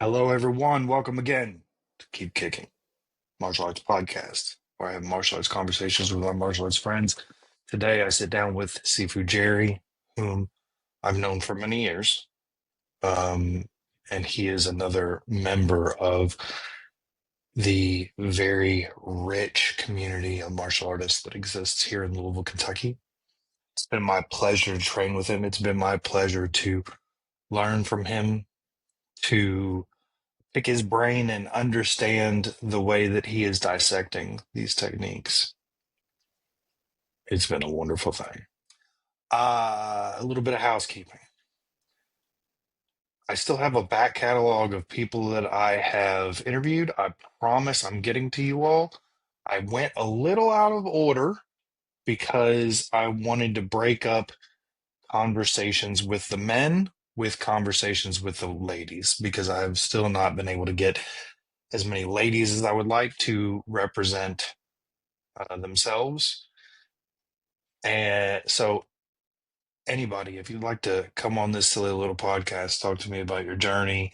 Hello, everyone. Welcome again to Keep Kicking Martial Arts Podcast, where I have martial arts conversations with my martial arts friends. Today, I sit down with Sifu Jerry, whom I've known for many years. And he is another member of the very rich community of martial artists that exists here in Louisville, Kentucky. It's been my pleasure to train with him. It's been my pleasure to learn from him, to pick his brain and understand the way that he is dissecting these techniques. It's been a wonderful thing. A little bit of housekeeping. I still have a back catalog of people that I have interviewed. I promise I'm getting to you all. I went a little out of order because I wanted to break up conversations with the men with conversations with the ladies, because I've still not been able to get as many ladies as I would like to represent themselves. And so, anybody, if you'd like to come on this silly little podcast, talk to me about your journey,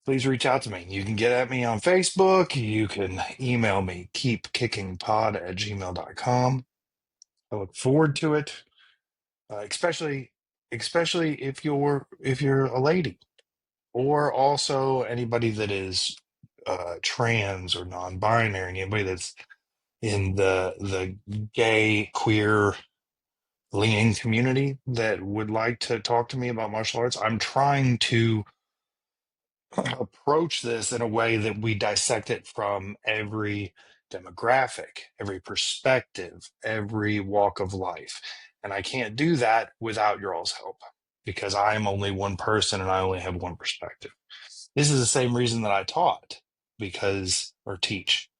please reach out to me. You can get at me on Facebook. You can email me, keepkickingpod@gmail.com. I look forward to it, especially if you're a lady, or also anybody that is trans or non-binary, anybody that's in the gay, queer, leaning community that would like to talk to me about martial arts. I'm trying to approach this in a way that we dissect it from every demographic, every perspective, every walk of life. And I can't do that without your all's help, because I'm only one person and I only have one perspective. This is the same reason that I taught, or teach.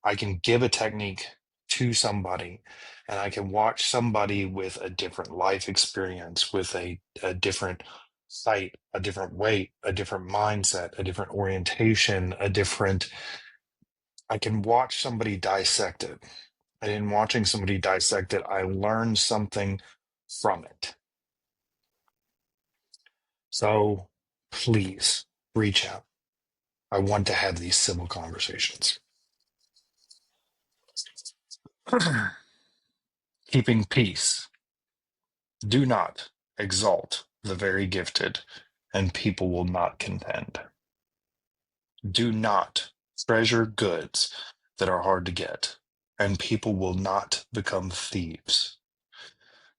I can give a technique to somebody, and I can watch somebody with a different life experience, with a different sight, a different weight, a different mindset, a different orientation, I can watch somebody dissect it. And in watching somebody dissect it, I learn something from it. So please reach out. I want to have these civil conversations. Keeping peace. Do not exalt the very gifted, and people will not contend. Do not treasure goods that are hard to get, and people will not become thieves.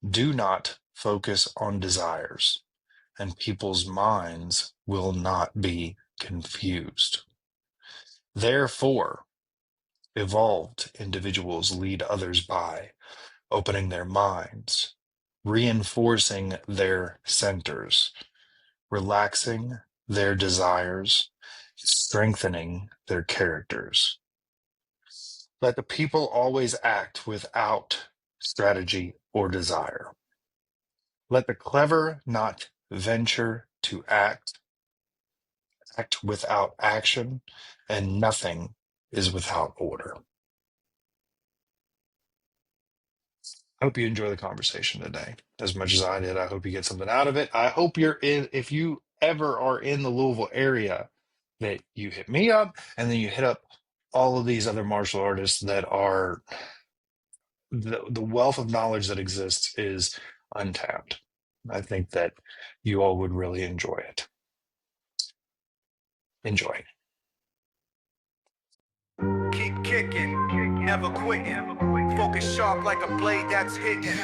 Do not focus on desires, and people's minds will not be confused. Therefore, evolved individuals lead others by opening their minds, reinforcing their centers, relaxing their desires, strengthening their characters. Let the people always act without strategy or desire. Let the clever not venture to act without action, and nothing is without order. I hope you enjoy the conversation today as much as I did. I hope you get something out of it. I hope if you ever are in the Louisville area, that you hit me up, and then you hit up all of these other martial artists that are, the wealth of knowledge that exists is untapped. I think that you all would really enjoy it. Enjoy. Keep kicking, never quitting. Focus sharp like a blade that's hitting.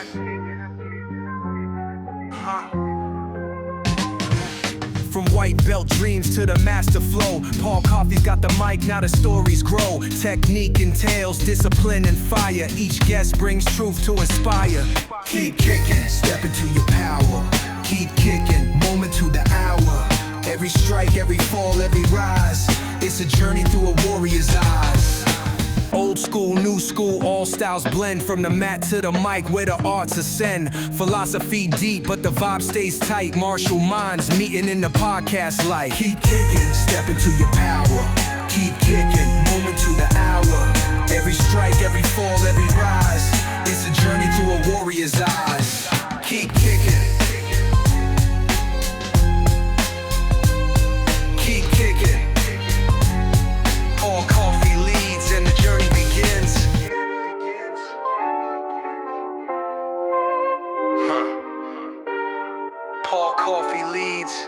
From white belt dreams to the master flow, Paul Coffey's got the mic, now the stories grow. Technique entails discipline and fire. Each guest brings truth to inspire. Keep kicking, step into your power. Keep kicking, moment to the hour. Every strike, every fall, every rise, it's a journey through a warrior's eyes. Old school, new school, all styles blend. From the mat to the mic, where the arts ascend. Philosophy deep, but the vibe stays tight. Martial minds meeting in the podcast light. Keep kicking, step into your power. Keep kicking, moment to the hour. Every strike, every fall, every rise, it's a journey through a warrior's eyes. Keep kicking. leads,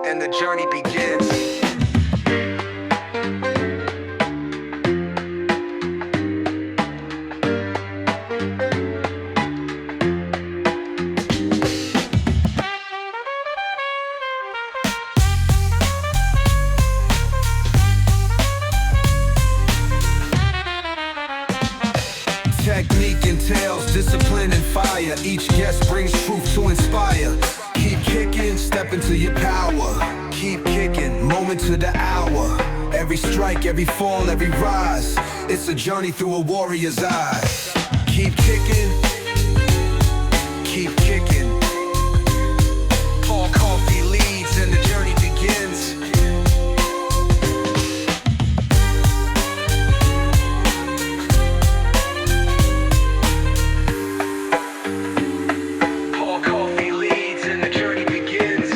and the journey begins. Technique entails discipline and fire. Each guest brings truth to inspire. Keep kicking, step into your power. Keep kicking, moment to the hour. Every strike, every fall, every rise. It's a journey through a warrior's eyes. Keep kicking, keep kicking. Paul Coffee leads and the journey begins. Paul Coffee leads and the journey begins.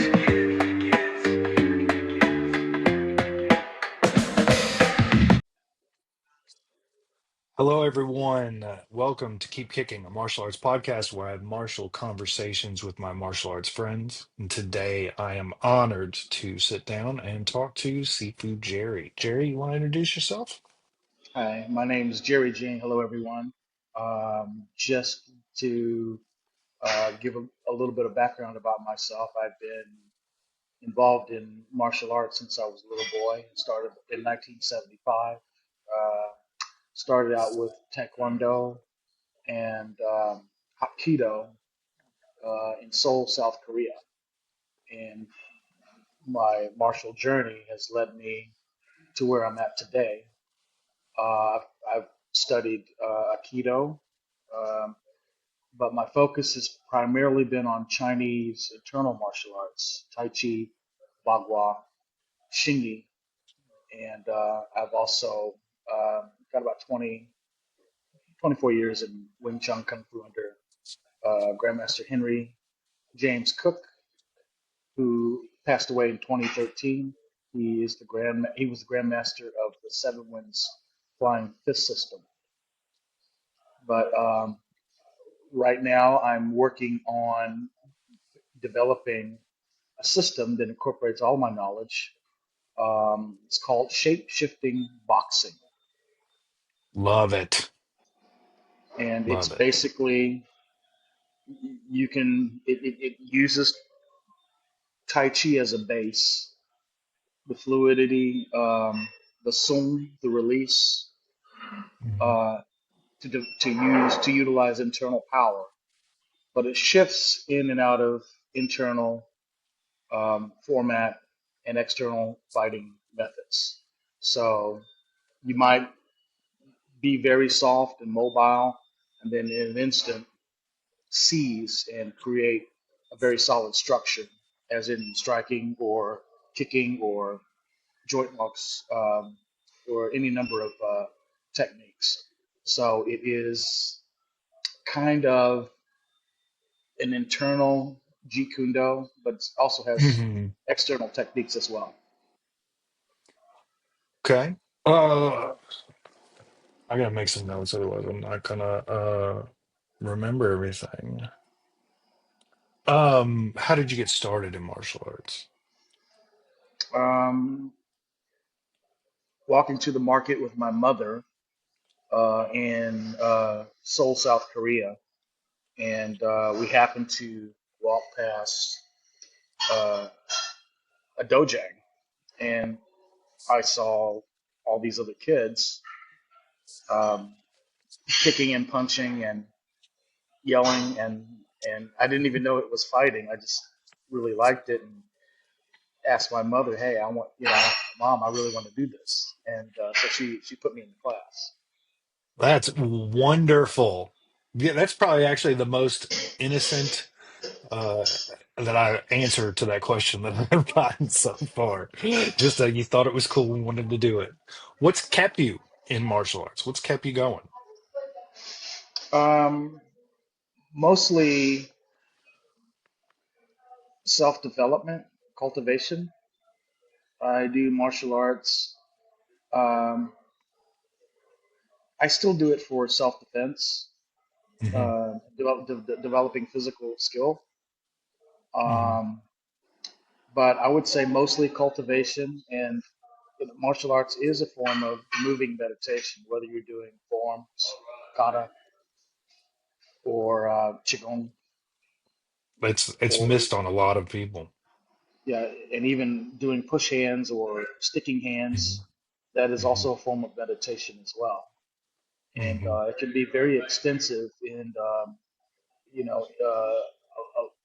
Hello, everyone. Welcome to Keep Kicking, a martial arts podcast where I have martial conversations with my martial arts friends. And today I am honored to sit down and talk to Sifu Jerry. Jerry, you want to introduce yourself? Hi, my name is Jerry Jing. Hello, everyone. Just to give a little bit of background about myself, I've been involved in martial arts since I was a little boy. Started in 1975. Uh, Started out with Taekwondo and Hapkido in Seoul, South Korea. And my martial journey has led me to where I'm at today. I've studied Aikido. Um, but my focus has primarily been on Chinese internal martial arts, Tai Chi, Bagua, Xingyi, and I've also got about 24 years in Wing Chun Kung Fu under Grandmaster Henry James Cook, who passed away in 2013. He was the Grandmaster of the Seven Winds Flying Fist System. But right now, I'm working on developing a system that incorporates all my knowledge. It's called shape shifting boxing, Love it. and it's Love it. basically it uses Tai Chi as a base, the fluidity, the sung, the release, Mhm. uh, to utilize internal power, but it shifts in and out of internal format and external fighting methods. So you might be very soft and mobile, and then in an instant seize and create a very solid structure, as in striking or kicking or joint locks, or any number of techniques. So it is kind of an internal Jeet Kune Do, but it also has Mhm. external techniques as well. Okay. Uh, I gotta make some notes, otherwise I'm not gonna remember everything. How did you get started in martial arts? Um, Walking to the market with my mother in Seoul, South Korea, and we happened to walk past uh, a dojang, and I saw all these other kids um, kicking and punching and yelling, and I didn't even know it was fighting. I just really liked it and asked my mother, "Hey, I want, Mom, I really want to do this," and so she put me in the class. That's wonderful. Yeah, that's probably actually the most innocent uh that I answer to that question that I've gotten so far. Just you thought it was cool and wanted to do it. What's kept you in martial arts? What's kept you going? Um, Mostly self-development, cultivation. I do martial arts. Um, I still do it for self-defense, Hmm. developing physical skill. Hmm. Um, but I would say mostly cultivation. And martial arts is a form of moving meditation, whether you're doing forms, kata, or qigong, It's or missed on a lot of people. yeah, and even doing push hands or sticking Hmm. hands. That is Hmm. also a form of meditation as well, and Hmm. it can be very extensive in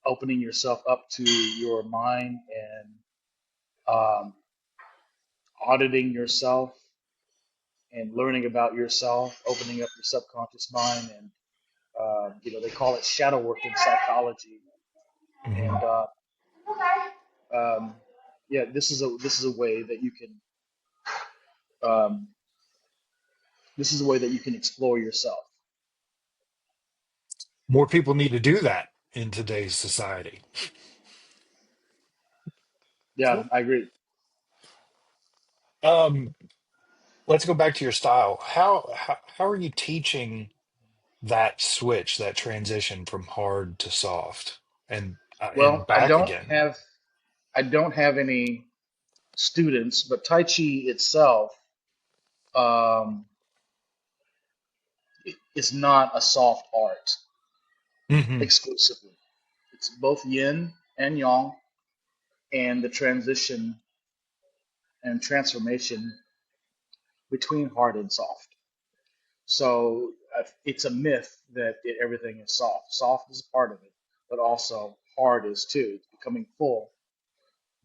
opening yourself up to your mind and um, auditing yourself and learning about yourself, opening up your subconscious mind, and they call it shadow work in psychology. And Hmm. um, yeah, this is a way that you can um, this is a way that you can explore yourself. More people need to do that in today's society. Yeah, I agree. Um, let's go back to your style. How are you teaching that switch, that transition from hard to soft, and Well, I back don't again? have I don't have any students, but Tai Chi itself um, is not a soft art Hmm. exclusively. It's both yin and yang, and the transition and transformation between hard and soft. So it's a myth that everything is soft. Soft is part of it, but also hard is too. It's becoming full,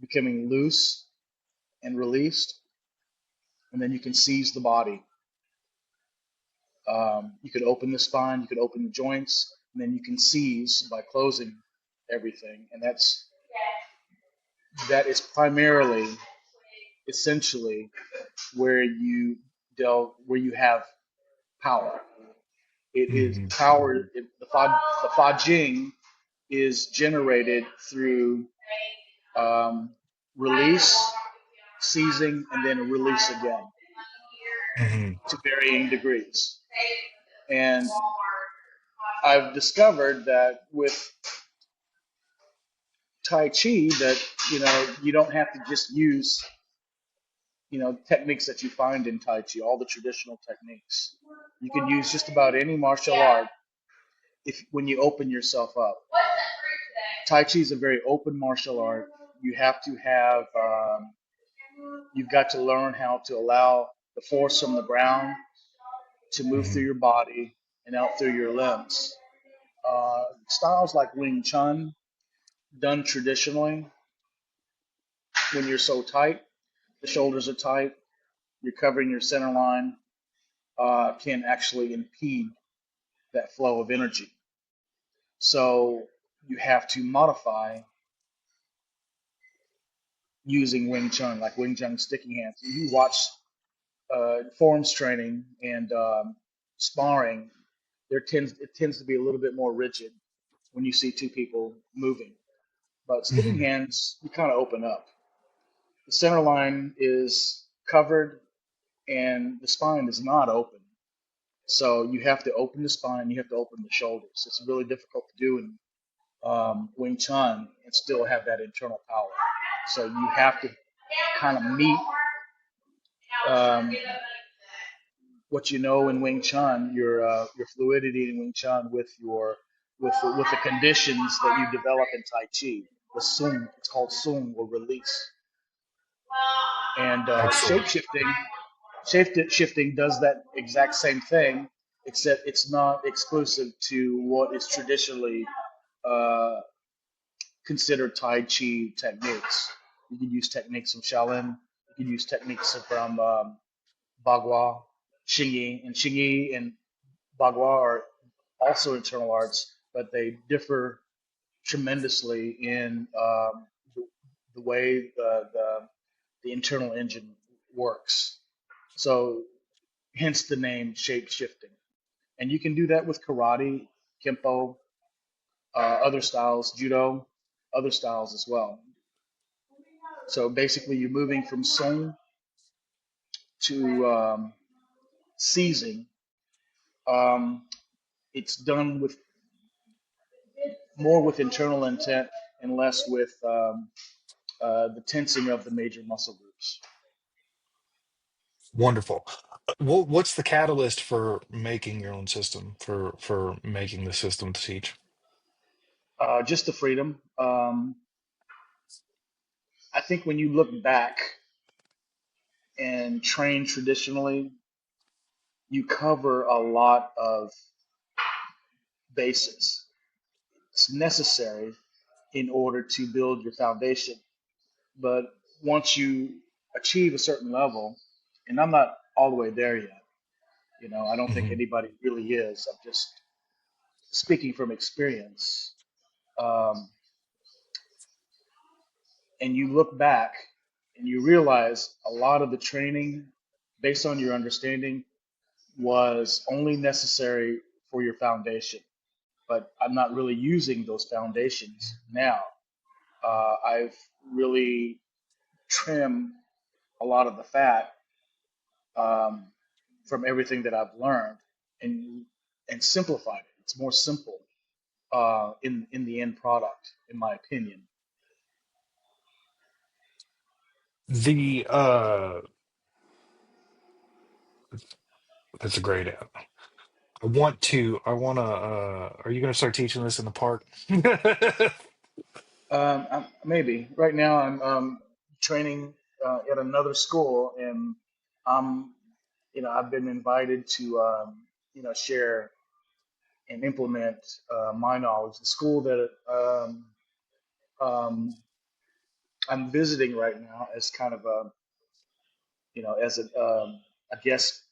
becoming loose and released, and then you can seize the body. You could open the spine, you could open the joints, and then you can seize by closing everything. And that is primarily, essentially, where where you have power. It is Hmm. power. The Fa Jing is generated through um, release, seizing, and then release again Hmm. to varying degrees. And I've discovered that with Tai Chi, that you don't have to just use techniques that you find in Tai Chi, all the traditional techniques. You can use just about any martial art if when you open yourself up. Tai Chi is a very open martial art. You have to have you've got to learn how to allow the force from the ground to move through Hmm. your body and out through your limbs. Styles like Wing Chun, done traditionally, when you're so tight, the shoulders are tight, you're covering your center line, can actually impede that flow of energy. So you have to modify using Wing Chun, like Wing Chun sticking hands. You watch forms training and sparring, it tends to be a little bit more rigid when you see two people moving. But sticking Hmm. hands, you kind of open up. The center line is covered and the spine is not open. So you have to open the spine, you have to open the shoulders. It's really difficult to do in Wing Chun and still have that internal power. So you have to kind of meet um, what you know in Wing Chun, your fluidity in Wing Chun with with the conditions that you develop in Tai Chi. The Sung, it's called Sung or release. And Excellent. shape shifting does that exact same thing, except it's not exclusive to what is traditionally uh, considered Tai Chi techniques. You can use techniques from Shaolin. You can use techniques from Bagua, Xingyi, and Xingyi and Bagua are also internal arts, but they differ tremendously in the way the internal engine works. So, hence the name shape shifting. And you can do that with karate, kempo, other styles, judo, other styles as well. So basically, you're moving from song to seizing. Um, it's done with more with internal intent and less with the tensing of the major muscle groups. Wonderful. What's the catalyst for making your own system, for making the system to teach? Just the freedom. I think when you look back and train traditionally, you cover a lot of bases. It's necessary in order to build your foundation. But once you achieve a certain level, and I'm not all the way there yet, I don't think Hmm. anybody really is. I'm just speaking from experience. Um, and you look back and you realize a lot of the training, based on your understanding, was only necessary for your foundation. But I'm not really using those foundations now. I've really trimmed a lot of the fat um, from everything that I've learned and simplified it. It's more simple in the end product, in my opinion. The That's a great app. Are you going to start teaching this in the park? Maybe right now I'm training at another school, and I'm I've been invited to share and implement my knowledge. The school that um, I'm visiting right now as kind of a as a guest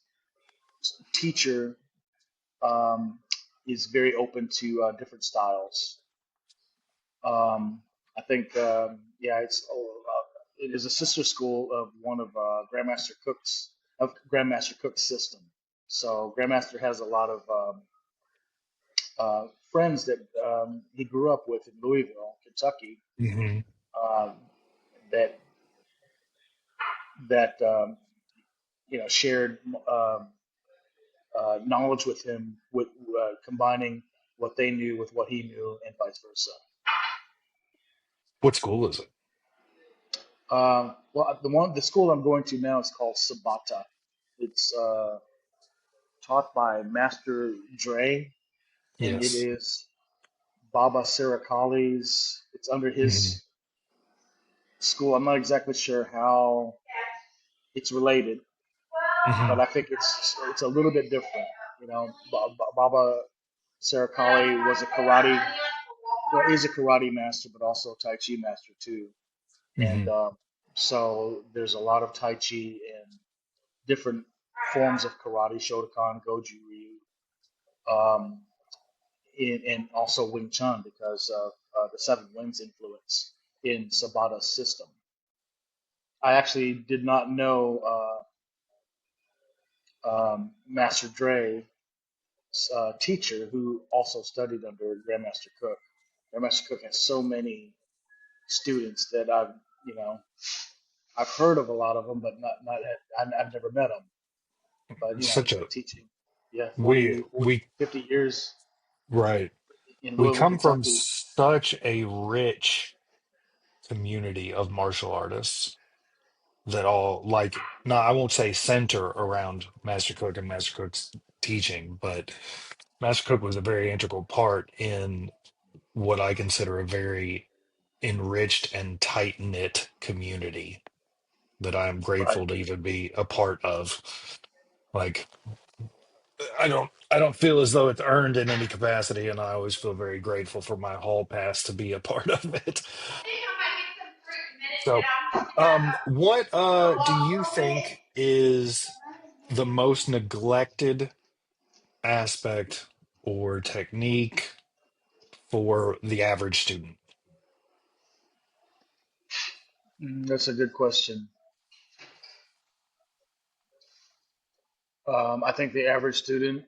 teacher um, is very open to different styles. I think, yeah, it is a sister school of one of Grandmaster Cook's system. So Grandmaster has a lot of friends that he grew up with in Louisville, Kentucky, Hmm. um, that that shared knowledge with him, with combining what they knew with what he knew, and vice versa. What school is it? Well, the school I'm going to now is called Sabata. It's taught by Master Dre, and it Yes. is Baba Sirakali's. It's under Hmm. his school. I'm not exactly sure how it's related, Hmm. but I think it's a little bit different. Baba Sirakali was a karate, well, is a karate master, but also a Tai Chi master too. And Hmm. so there's a lot of Tai Chi and different forms of karate, Shotokan, Goju Ryu, um, and also Wing Chun because of the Seven Winds influence in Sabata's system. I actually did not know Master Dre's teacher, who also studied under Grandmaster Cook. Grandmaster Cook has so many students that you know, I've heard of a lot of them, but I've never met them. But Such he's a been teaching, yeah, we 40, we 50 years right. in We Louisville, come from Kentucky. such a rich community of martial artists that all like, no, I won't say center around Master Cook and Master Cook's teaching, but Master Cook was a very integral part in what I consider a very enriched and tight-knit community that I am Right. grateful to even be a part of. Like, I don't feel as though it's earned in any capacity, and I always feel very grateful for my hall pass to be a part of it. So, what do you think is the most neglected aspect or technique for the average student? That's a good question. I think the average student,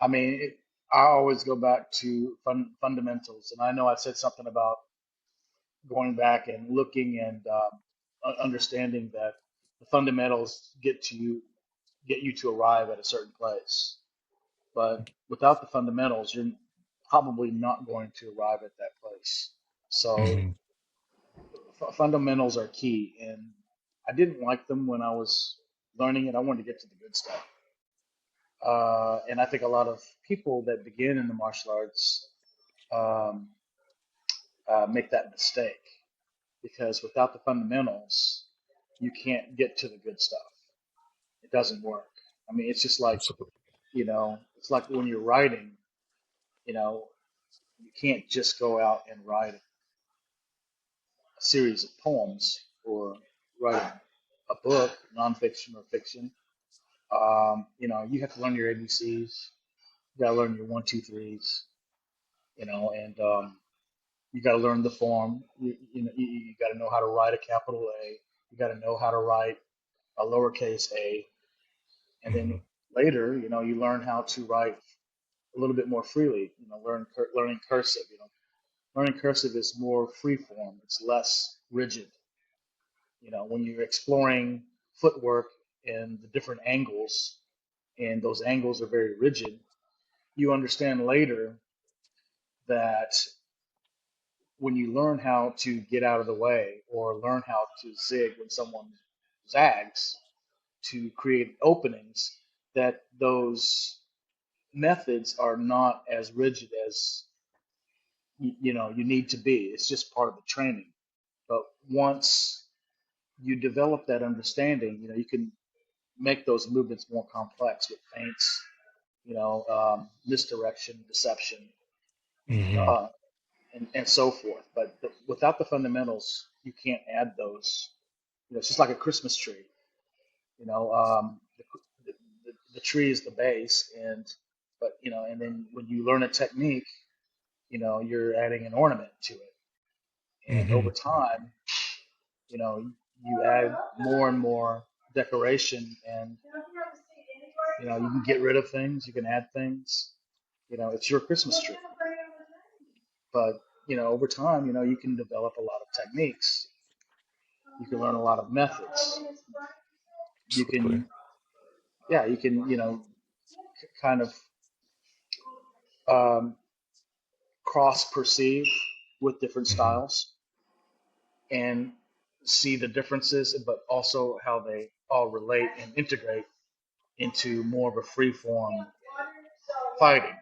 I mean, I always go back to fundamentals. And I know I said something about going back and looking and understanding that the fundamentals get you to arrive at a certain place. But without the fundamentals, you're probably not going to arrive at that place. So Hmm. fundamentals are key, and I didn't like them when I was learning it. I wanted to get to the good stuff, and I think a lot of people that begin in the martial arts um, make that mistake because without the fundamentals, you can't get to the good stuff. It doesn't work. I mean, it's just like, Absolutely. it's like when you're writing, you know, you can't just go out and write a series of poems or write a book, nonfiction or fiction. You have to learn your ABCs. You got to learn your one, two, threes. And you got to learn the form. You got to know how to write a capital A. You got to know how to write a lowercase a, and then Hmm. later, you learn how to write a little bit more freely. Learning cursive. Learning cursive is more free form. It's less rigid. When you're exploring footwork and the different angles, and those angles are very rigid, you understand later that when you learn how to get out of the way or learn how to zig when someone zags to create openings, that those methods are not as rigid as you need to be. It's just part of the training. But once you develop that understanding, you can make those movements more complex with feints, misdirection, deception, Hmm. uh, and so forth. But without the fundamentals, you can't add those. It's just like a Christmas tree. The tree is the base, and then when you learn a technique, you're adding an ornament to it. And Hmm. over time, you add more and more decoration, and you can get rid of things, you can add things. It's your Christmas tree. But over time, you can develop a lot of techniques. You can learn a lot of methods. You Absolutely. can, yeah, you can, kind of um, cross perceive with different Hmm. styles and see the differences, but also how they all relate and integrate into more of a free form fighting.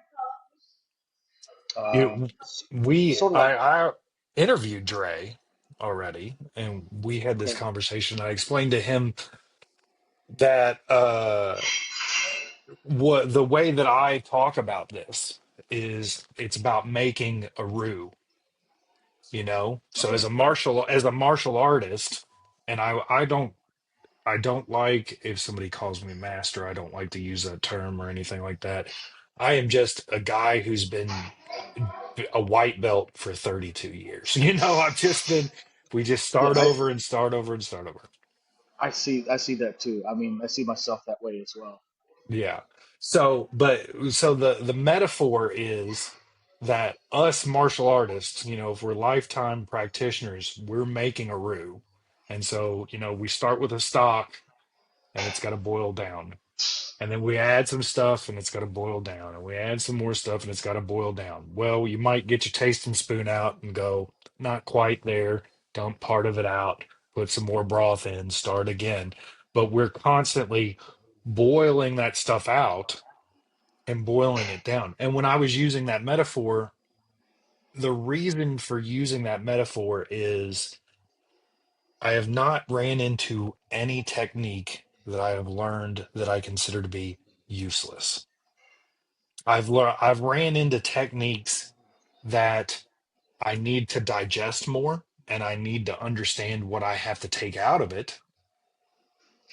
It, Um, we Sort of like, I interviewed Dre already, and we had this okay, conversation. I explained to him that what the way that I talk about this is it's about making a roux, you know? So okay, as a martial artist, and I don't like if somebody calls me master, I don't like to use that term or anything like that. I am just a guy who's been a white belt for 32 years. You know, I've just been we just yeah, start over and start over and start over. I see that too. I mean, I see myself that way as well. Yeah. So the metaphor is that us martial artists, you know, if we're lifetime practitioners, we're making a roux. And so, you know, we start with a stock and it's got to boil down. And then we add some stuff and it's got to boil down. And we add some more stuff and it's got to boil down. Well, you might get your tasting spoon out and go, not quite there. Dump part of it out, put some more broth in, start again. But we're constantly boiling that stuff out and boiling it down. And when I was using that metaphor, the reason for using that metaphor is I have not ran into any technique that I have learned that I consider to be useless. I've ran into techniques that I need to digest more and I need to understand what I have to take out of it,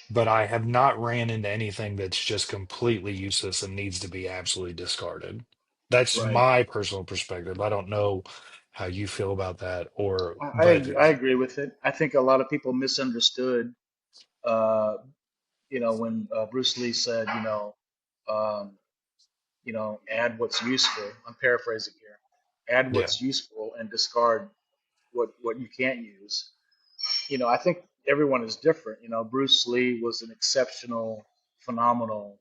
but I have not ran into anything that's just completely useless and needs to be absolutely discarded. That's Right. my personal perspective. I don't know how you feel about that or I agree with it. I think a lot of people misunderstood, uh, when Bruce Lee said, um, add what's useful. I'm paraphrasing here. Add yeah, what's useful and discard what you can't use. I think everyone is different. Bruce Lee was an exceptional, phenomenal,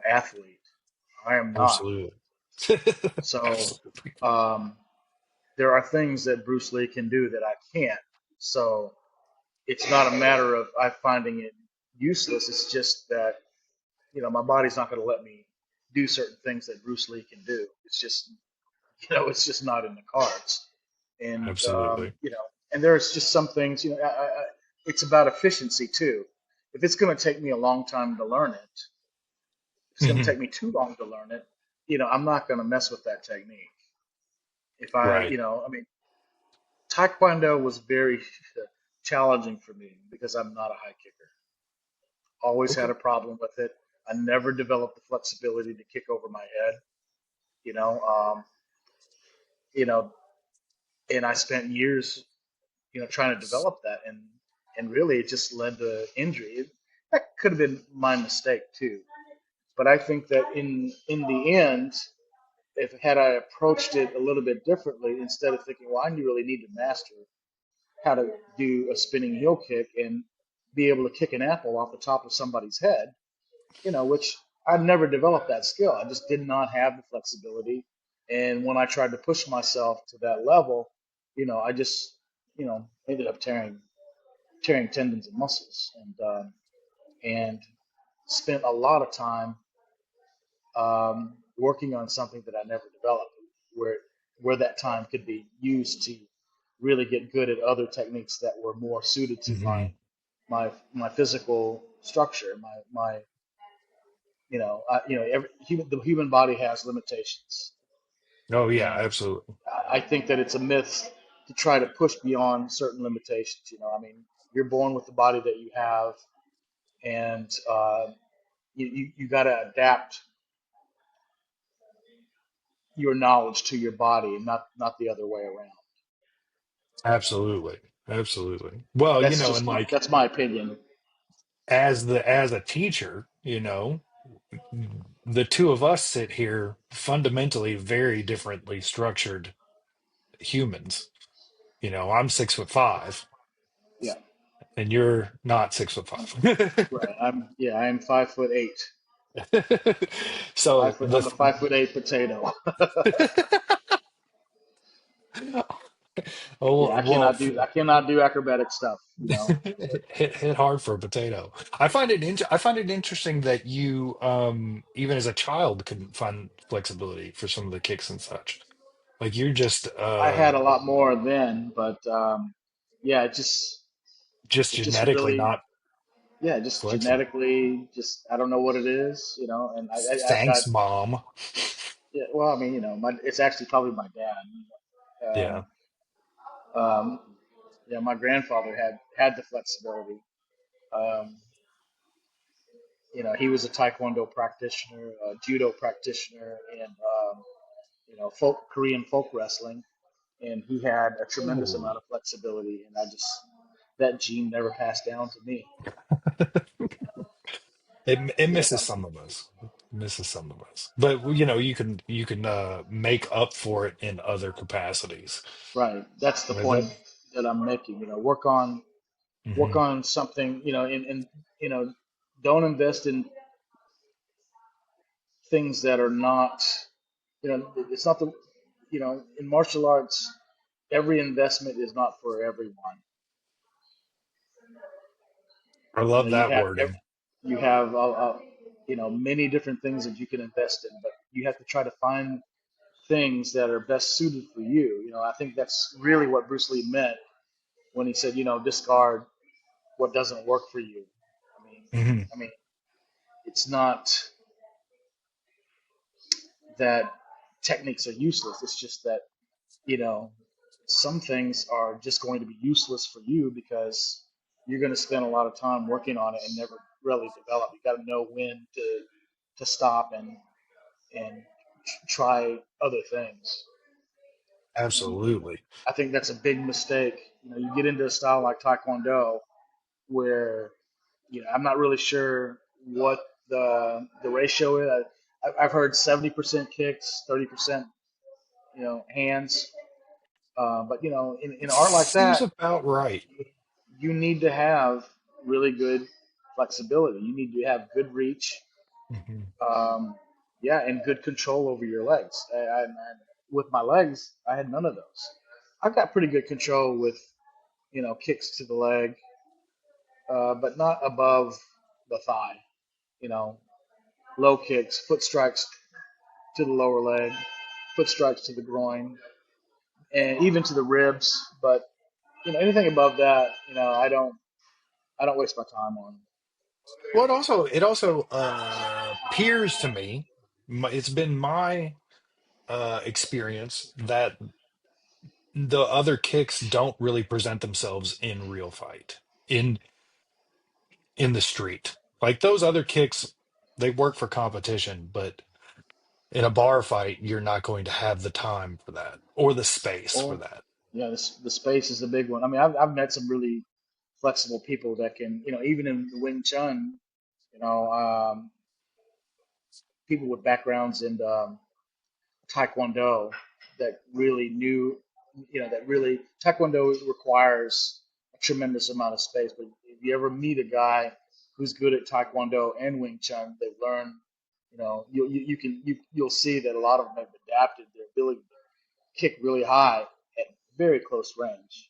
athlete. I am not. absolutely. So, Absolutely. um, there are things that Bruce Lee can do that I can't. So it's not a matter of I finding it useless. It's just that my body's not going to let me do certain things that Bruce Lee can do. It's just it's just not in the cards. And Absolutely. and there's just some things. It's about efficiency too. If it's going to take me a long time to learn it, if it's going to Hmm. take me too long to learn it, I'm not going to mess with that technique. If Right. I mean, Taekwondo was very challenging for me because I'm not a high kicker. Always had Okay. a problem with it. I never developed the flexibility to kick over my head. You know, um, you know, and I spent years, trying to develop that, and really it just led to injury. That could have been my mistake too. But I think that in the end, if had I approached it a little bit differently, instead of thinking, well, I really need to master how to do a spinning heel kick and be able to kick an apple off the top of somebody's head, which I never developed that skill. I just did not have the flexibility. And when I tried to push myself to that level, I just, ended up tearing tendons and muscles, and spent a lot of time working on something that I never developed, where where that time could be used to really get good at other techniques that were more suited to Hmm. my physical structure, my the human body has limitations, Oh yeah, and absolutely. I think that it's a myth to try to push beyond certain limitations. I mean, you're born with the body that you have, and you got to adapt your knowledge to your body, and not the other way around. Absolutely. Absolutely. Well, and like That's my opinion. as a teacher, the two of us sit here fundamentally very differently structured humans. I'm 6'5", Yeah, and you're not 6'5". right. I'm 5'8". So I'm a 5'8" potato. oh Yeah, well, I cannot do acrobatic stuff. hit hard for a potato. I find it interesting that you even as a child couldn't find flexibility for some of the kicks and such. Like you're I had a lot more then, but yeah, just it just genetically really, not yeah, just flexible. genetically, just I don't know what it is, and I've got, Thanks, mom. yeah, well, I mean, it's actually probably my dad. Yeah. Um, um, yeah, my grandfather had the flexibility. Um, he was a Taekwondo practitioner, a judo practitioner, and Korean folk wrestling, and he had a tremendous Ooh. amount of flexibility, and that gene never passed down to me. It Yeah, misses some of us. It misses some of us. But you can make up for it in other capacities. right. That's the With it. point that I'm making. Work Hmm. on something. And you know, don't invest in things that are not. It's not the. In martial arts, every investment is not for everyone. I love You that have wording. many different things that you can invest in, but you have to try to find things that are best suited for you. I think that's really what Bruce Lee meant when he said, discard what doesn't work for you. I mean, Hmm. I mean, it's not that techniques are useless. It's just that you know some things are just going to be useless for you because you're going to spend a lot of time working on it and never really develop. You got to know when to stop and try other things. And Absolutely. I think that's a big mistake. You get into a style like Taekwondo where I'm not really sure what the ratio is. I've heard 70% kicks, 30% hands. But in It art like seems that, about right. you need to have really good flexibility. You need to have good reach, Hmm. yeah, and good control over your legs. With my legs, I had none of those. I've got pretty good control with kicks to the leg, but not above the thigh. You know, low kicks, foot strikes to the lower leg, foot strikes to the groin, and even to the ribs. But anything above that, I don't waste my time on. Well, it also appears to me, it's been my experience that the other kicks don't really present themselves in real fight in in the street. Like those other kicks, they work for competition, but in a bar fight, you're not going to have the time for that or the space for Or that. yeah, the space is a big one. I mean, I've met some really flexible people that can, even in the Wing Chun, you know, um, people with backgrounds in Taekwondo that really knew, that really Taekwondo requires a tremendous amount of space. But if you ever meet a guy who's good at Taekwondo and Wing Chun, they learn, you'll see that a lot of them have adapted their ability to kick really high at very close range,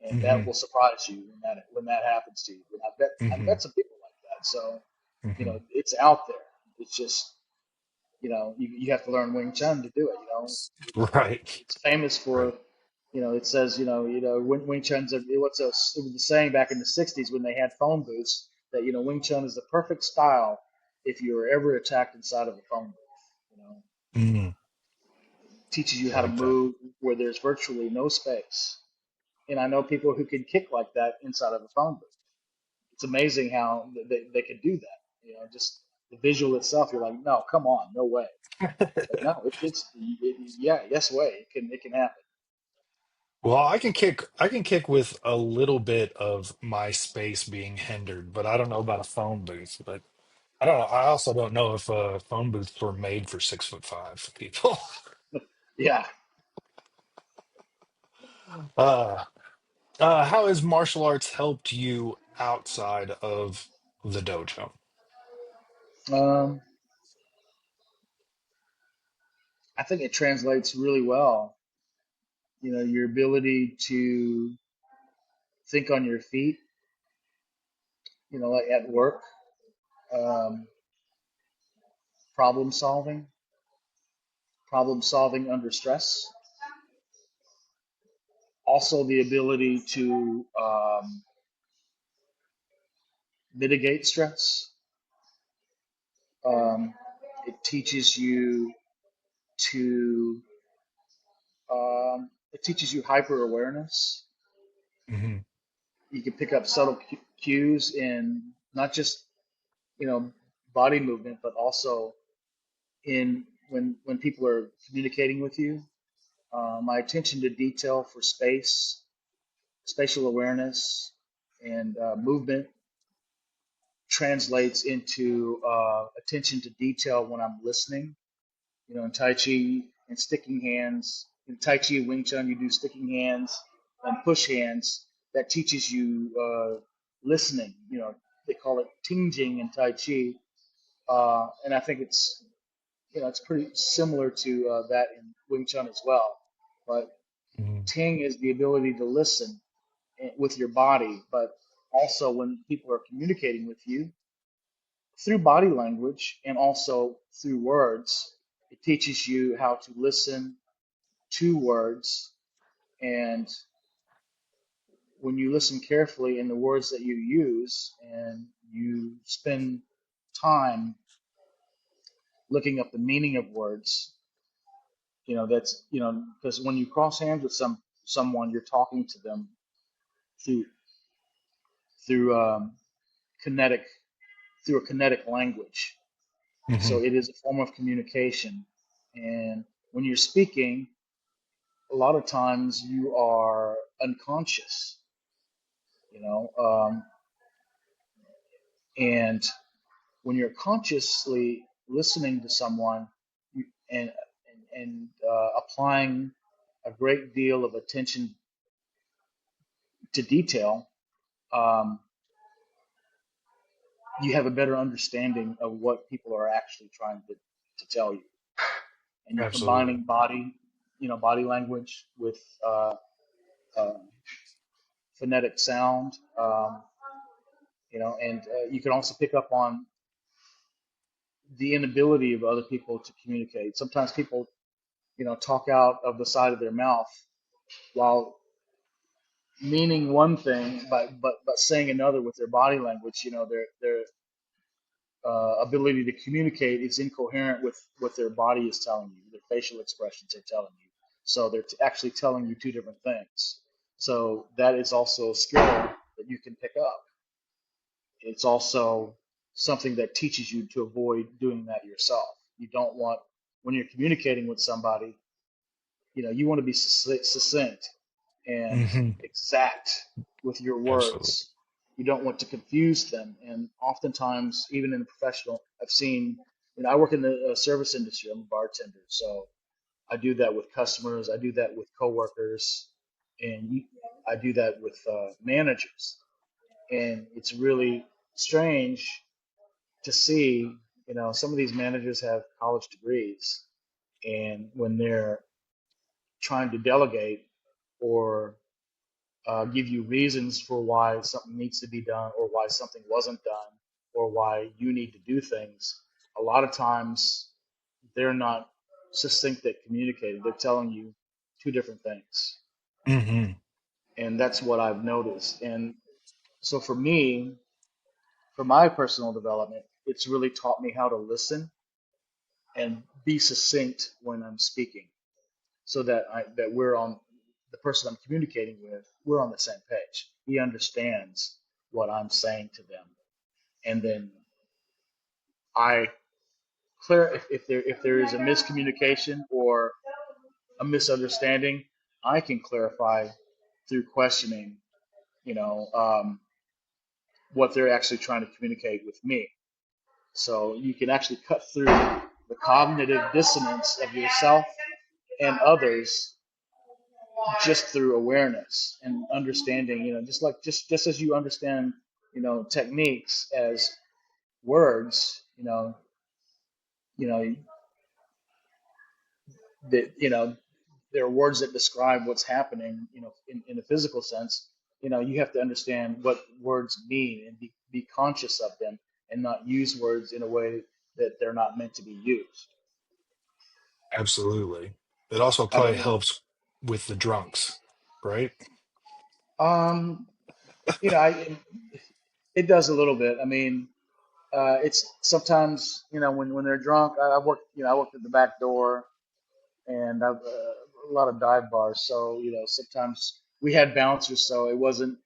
and that Hmm. will surprise you when that happens to you. And I've Hmm. met some people like that, so Hmm. it's out there. It's just you have to learn Wing Chun to do it. Right. It's famous Right. for, it says, Wing Chun's it was the saying back in the '60s when they had phone booths that Wing Chun is the perfect style if you were ever attacked inside of a phone booth. Mm, Teaches you I how to like that. move where there's virtually no space. And I know people who can kick like that inside of a phone booth. It's amazing how they could do that. Just the visual itself, you're like, no, come on, no way. But no, yeah, yes way. It can happen. Well, I can kick with a little bit of my space being hindered, but I don't know about a phone booth. But I don't know. I also don't know if phone booths were made for 6'5" people. Yeah. Uh, how has martial arts helped you outside of the dojo? Um, I think it translates really well. Your ability to think on your feet, like at work, um, problem solving, problem solving under stress. Also, the ability to mitigate stress. Um, it teaches you to it teaches you hyper awareness. Hmm. You can pick up subtle cues in not just you know body movement, but also in when people are communicating with you. My attention to detail for space, spatial awareness, and movement translates into attention to detail when I'm listening. In Tai Chi and sticking hands. In Tai Chi and Wing Chun, you do sticking hands and push hands. That teaches you listening. They call it Tingjing in Tai Chi, and I think it's pretty similar to that in Wing Chun as well. But Hmm. Ting is the ability to listen with your body, but also when people are communicating with you through body language and also through words, it teaches you how to listen to words. And when you listen carefully in the words that you use and you spend time looking up the meaning of words, that's, because when you cross hands with someone, you're talking to them through through kinetic through a kinetic language. Hmm. So it is a form of communication. And when you're speaking, a lot of times you are unconscious, you know, um, and when you're consciously listening to someone and applying a great deal of attention to detail, um, you have a better understanding of what people are actually trying to tell you. And you're Absolutely. combining body language with uh, phonetic sound, and you can also pick up on the inability of other people to communicate. Sometimes people, talk out of the side of their mouth while meaning one thing, but saying another with their body language. Their ability to communicate is incoherent with what their body is telling you. Their facial expressions are telling you. So they're actually telling you two different things. So that is also a skill that you can pick up. It's also something that teaches you to avoid doing that yourself. You don't want, when you're communicating with somebody, you want to be succinct and Hmm. exact with your Absolutely. words. You don't want to confuse them. And oftentimes, even in the professional, I've seen, I work in the service industry. I'm a bartender. So I do that with customers. I do that with coworkers. And I do that with managers. And it's really strange to see, some of these managers have college degrees. And when they're trying to delegate or give you reasons for why something needs to be done or why something wasn't done or why you need to do things, a lot of times they're not succinct at communicating. They're telling you two different things. Hmm. And that's what I've noticed. And so for me, for my personal development, it's really taught me how to listen and be succinct when I'm speaking so that we're on the person I'm communicating with, we're on the same page. He understands what I'm saying to them. And then I clear if there is a miscommunication or a misunderstanding, I can clarify through questioning, you know, um, what they're actually trying to communicate with me. So you can actually cut through the cognitive dissonance of yourself and others just through awareness and understanding, just as you understand, techniques as words, you know, that, there are words that describe what's happening, in a physical sense. You have to understand what words mean and be conscious of them and not use words in a way that they're not meant to be used. Absolutely. It also I don't probably know. helps with the drunks, right? Um, I it does a little bit. I mean, it's sometimes, when they're drunk. I worked at the back door, and I've a lot of dive bars. So sometimes we had bouncers, so it wasn't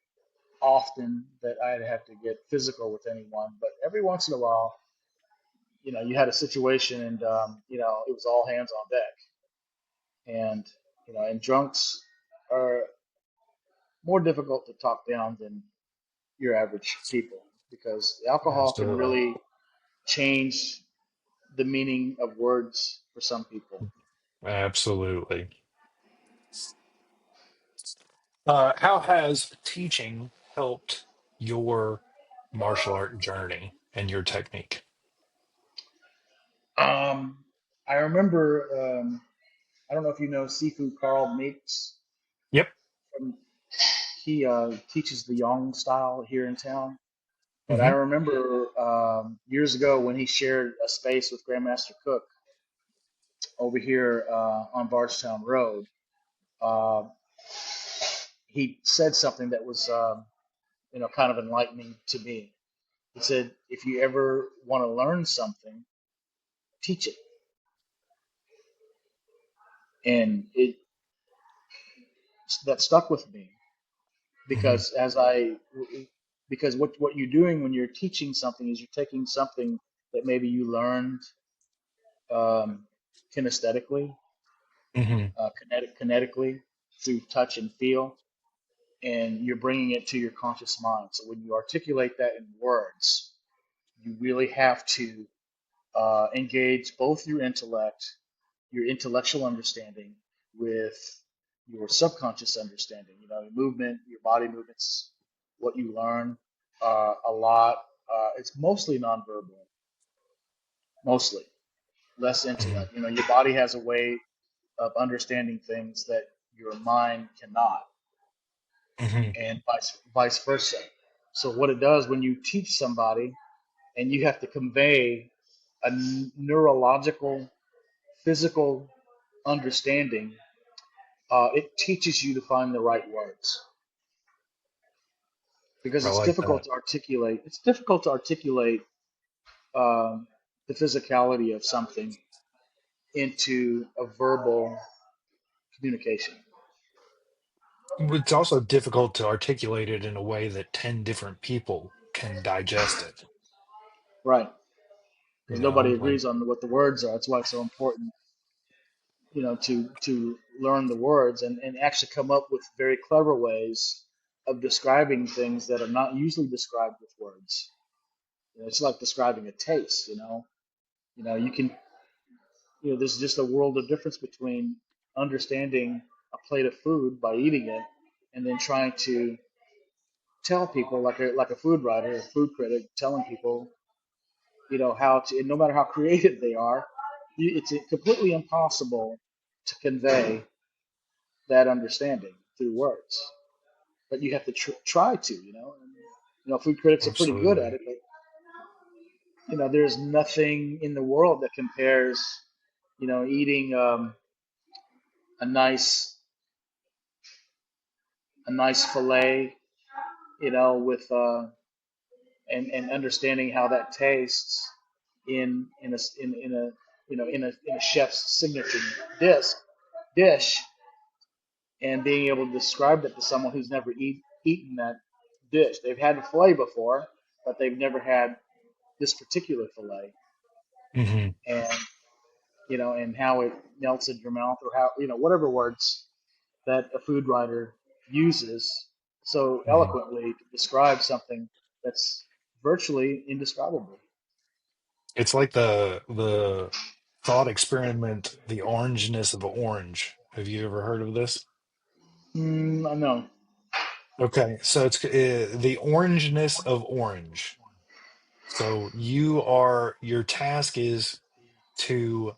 often that I'd have to get physical with anyone. But every once in a while, you had a situation, and it was all hands on deck. And and drunks are more difficult to talk down than your average people because alcohol can Absolutely. really change the meaning of words for some people. Absolutely. How has teaching helped your martial art journey and your technique? Um, I remember, I don't know if you know Sifu Carl Meeks. Yep. From, he teaches the Yang style here in town. But I Hmm. remember years ago when he shared a space with Grandmaster Cook over here on Bardstown Road. Uh, he said something that was, kind of enlightening to me. He said, if you ever want to learn something, teach it. And that stuck with me Hmm. because because what you're doing when you're teaching something is you're taking something that maybe you learned um, kinesthetically, Hmm. kinetically through touch and feel, and you're bringing it to your conscious mind. So when you articulate that in words, you really have to engage both your intellectual understanding, with your subconscious understanding. Your movement, your body movements, what you learn a lot. It's mostly nonverbal, mostly less Hmm. intellect. Your body has a way of understanding things that your mind cannot. Hmm. and vice versa. So what it does when you teach somebody and you have to convey a neurological, physical understanding, it teaches you to find the right words because I it's like difficult that. to articulate. It's difficult to articulate um, the physicality of something into a verbal communication. It's also difficult to articulate it in a way that 10 different people can digest it. Right. You Because nobody know, like, agrees on what the words are. That's why it's so important, to learn the words and actually come up with very clever ways of describing things that are not usually described with words. It's like describing a taste. You can, there's just a world of difference between understanding a plate of food by eating it and then trying to tell people like a food writer, a food critic, telling people, how to, and no matter how creative they are, it's completely impossible to convey that understanding through words. But you have to try to, food critics are pretty good at absolutely. it, but there's nothing in the world that compares, eating a nice a nice fillet, with and understanding how that tastes in a chef's signature dish, and being able to describe that to someone who's never eaten that dish. They've had the fillet before, but they've never had this particular fillet, Hmm. and and how it melts in your mouth, or how whatever words that a food writer uses so Hmm. eloquently to describe something that's virtually indescribable. It's like the thought experiment, the orangeness of orange. Have you ever heard of this? I know. Okay, so it's the orangeness of orange. So your task is to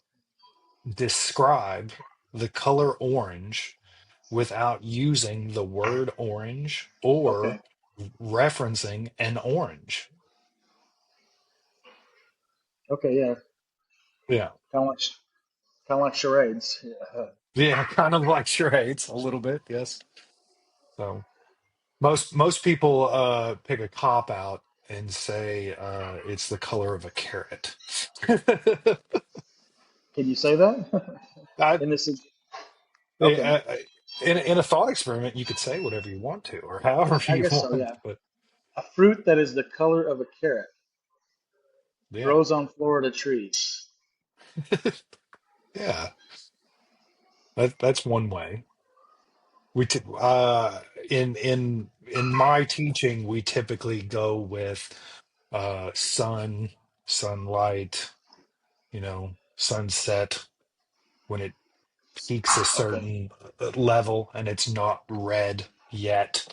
describe the color orange without using the word orange or Okay. referencing an orange. Okay. Yeah. Yeah. Kind of like charades. Yeah. Yeah, kind of like charades a little bit, yes. So most people pick a cop out and say it's the color of a carrot. Can you say that? I, In this? Okay. in a thought experiment, you could say whatever you want to, or however I you guess so. want. Yeah. But A fruit that is the color of a carrot yeah, grows on Florida trees. yeah, that's one way. We t in my teaching, we typically go with sun, sunlight, sunset when it peaks a Okay. certain level and it's not red yet,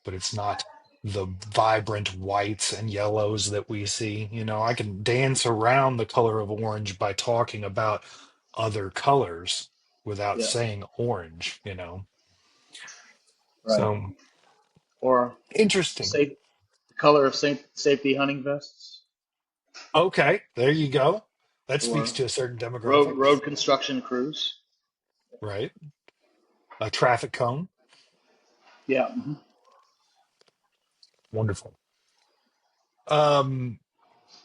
but it's not the vibrant whites and yellows that we see. I can dance around the color of orange by talking about other colors without Yeah. saying orange. Right. So Or interesting. safe, the color of safety hunting vests, Okay, there you go. That speaks or to a certain road demographic, road construction crews. right? A traffic cone. Yeah. Wonderful. Um,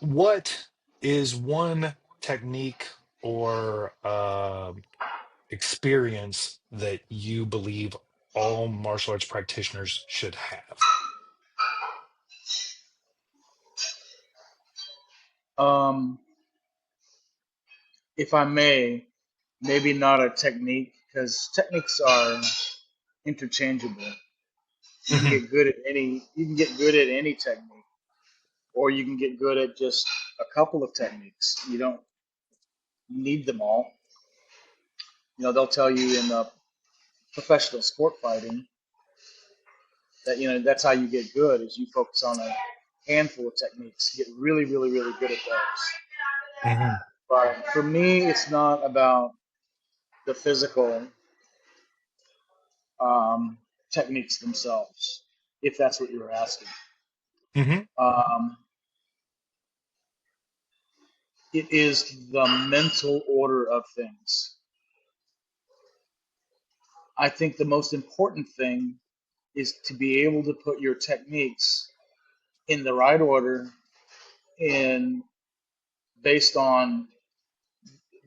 what is one technique or experience that you believe all martial arts practitioners should have? Um, if I may, maybe not a technique, because techniques are interchangeable. You can Hmm. get good at any. You can get good at any technique, or you can get good at just a couple of techniques. You don't need them all. They'll tell you in professional sport fighting that that's how you get good is you focus on a handful of techniques, get really, really, really good at those. Hmm. But for me, it's not about the physical um, techniques themselves, if that's what you were asking. Hmm. Um, it is the mental order of things. I think the most important thing is to be able to put your techniques in the right order and based on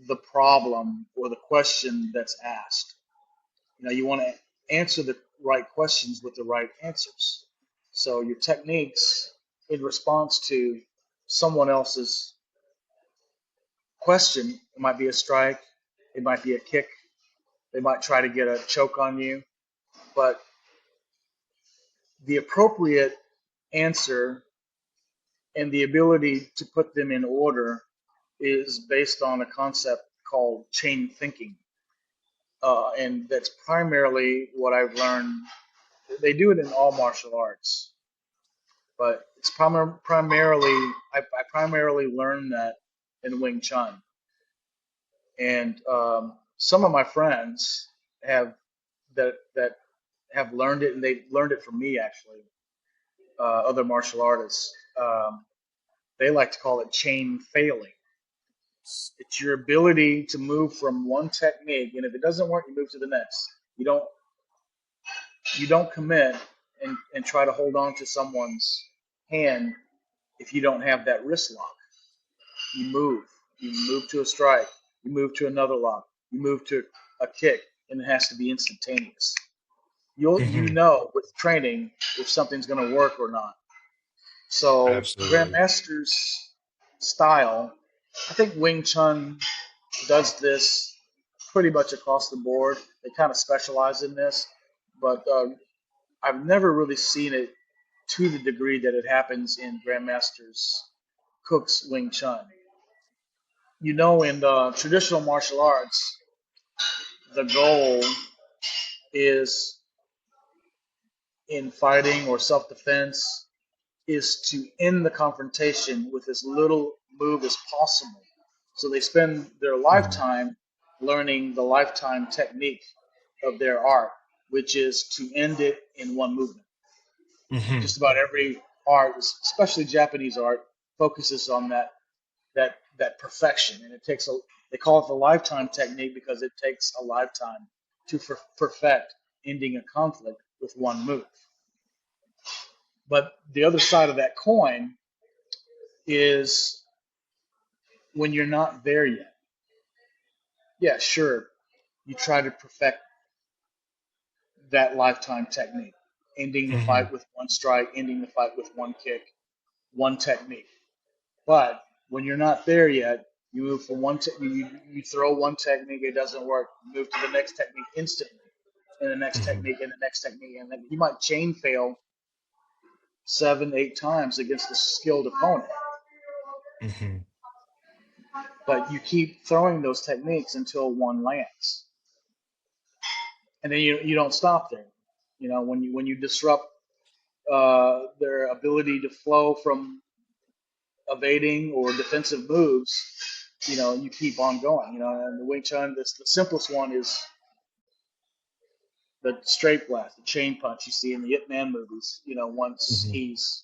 the problem or the question that's asked. You want to answer the right questions with the right answers. So your techniques in response to someone else's question, it might be a strike, it might be a kick, they might try to get a choke on you, but the appropriate answer and the ability to put them in order is based on a concept called chain thinking. And that's primarily what I've learned. They do it in all martial arts, but it's primarily I primarily learned that in Wing Chun, and some of my friends have that have learned it, and they learned it from me actually. Other martial artists, they like to call it chain failing. It's your ability to move from one technique, and if it doesn't work, you move to the next. You don't you don't commit and try to hold on to someone's hand if you don't have that wrist lock. You move. You move to a strike. You move to another lock. You move to a kick, and it has to be instantaneous. You Hmm. know with training if something's going to work or not. So Absolutely. Grandmaster's style, I think Wing Chun does this pretty much across the board. They kind of specialize in this, but I've never really seen it to the degree that it happens in Grandmaster's Cook's Wing Chun. In traditional martial arts, the goal is in fighting or self-defense is to end the confrontation with as little move as possible. So they spend their Hmm. lifetime learning the lifetime technique of their art, which is to end it in one movement. Hmm. Just about every art, especially Japanese art, focuses on that perfection, and it takes a. They call it the lifetime technique because it takes a lifetime to perfect ending a conflict with one move. But the other side of that coin is when you're not there yet. Yeah, sure, you try to perfect that lifetime technique, ending the Hmm. fight with one strike, ending the fight with one kick, one technique. But when you're not there yet, you move from you throw one technique, it doesn't work. You move to the next technique instantly, and the next Hmm. technique, and the next technique, and then you might chain fail 7, 8 times against a skilled opponent. Hmm. But you keep throwing those techniques until one lands, and then you don't stop there. When you disrupt their ability to flow from evading or defensive moves, you keep on going. And the Wing Chun, the simplest one is the straight blast, the chain punch you see in the Ip Man movies. Once Hmm. he's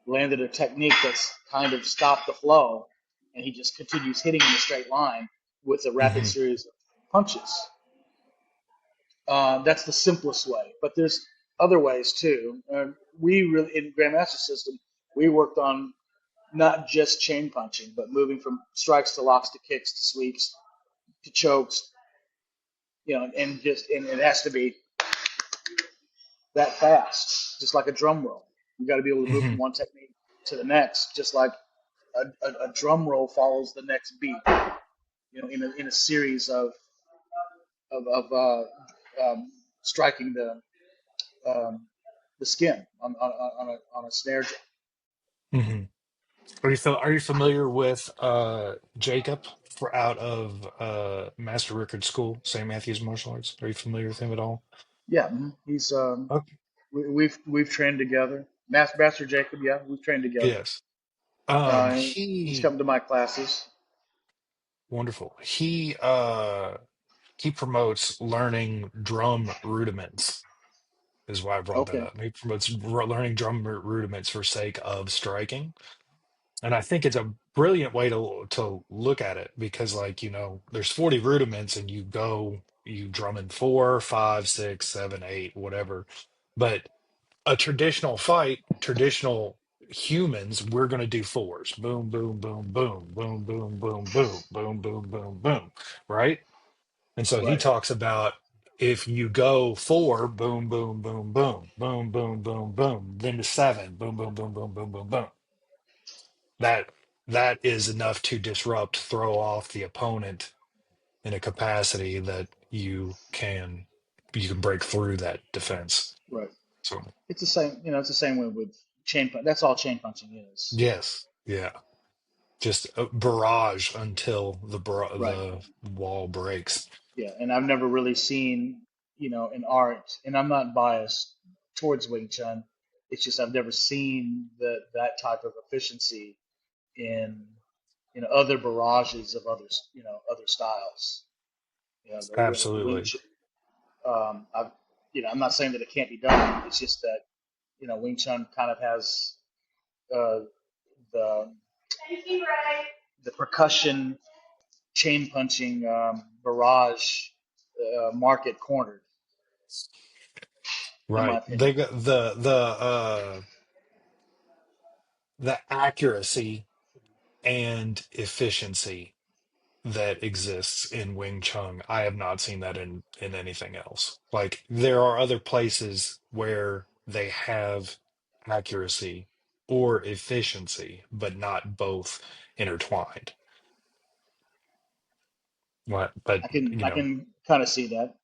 landed a technique that's kind of stopped the flow, and he just continues hitting in a straight line with a rapid Hmm. series of punches. That's the simplest way, but there's other ways too. We really in Grandmaster system we worked on not just chain punching, but moving from strikes to locks to kicks to sweeps to chokes. And it has to be that fast, just like a drum roll. You got to be able to move from Hmm. one technique to the next, just like a drum roll follows the next beat. In a series of striking um, the skin on a snare drum. Hmm. Are you familiar with Jacob for out of Master Rickard School, St. Matthew's Martial Arts? Are you familiar with him at all? Yeah, he's Okay. we've trained together. Master Jacob, yeah, we've trained together. Yes. He's He come to my classes. wonderful. He promotes learning drum rudiments. is why I brought that Okay. up. He promotes learning drum rudiments for sake of striking. And I think it's a brilliant way to look at it because, like, there's 40 rudiments and you drum in four, five, six, seven, eight, whatever. But a traditional fight, traditional humans, we're going to do fours. Boom, boom, boom, boom, boom, boom, boom, boom, boom, boom, boom, boom. Right? And so he Right. talks about if you go four, boom, boom, boom, boom, boom, boom, boom, boom, then to seven, boom, boom, boom, boom, boom, boom, boom. That that is enough to disrupt, throw off the opponent in a capacity that you can break through that defense. Right. So It's the same. You know, it's the same way with chain punch. That's all chain punching is. yes, yeah, just a barrage until Right. the wall breaks. Yeah. And I've never really seen, an art, and I'm not biased towards Wing Chun. It's just I've never seen that type of efficiency in other barrages of others, other styles. The Wing Absolutely. Chun. I'm not saying that it can't be done. It's just that Wing Chun kind of has uh, the the percussion chain punching barrage market cornered, in my Right. opinion. They got the accuracy and efficiency that exists in Wing Chun. I have not seen that in anything else. Like there are other places where they have accuracy or efficiency, but not both intertwined. But I can kind of see that,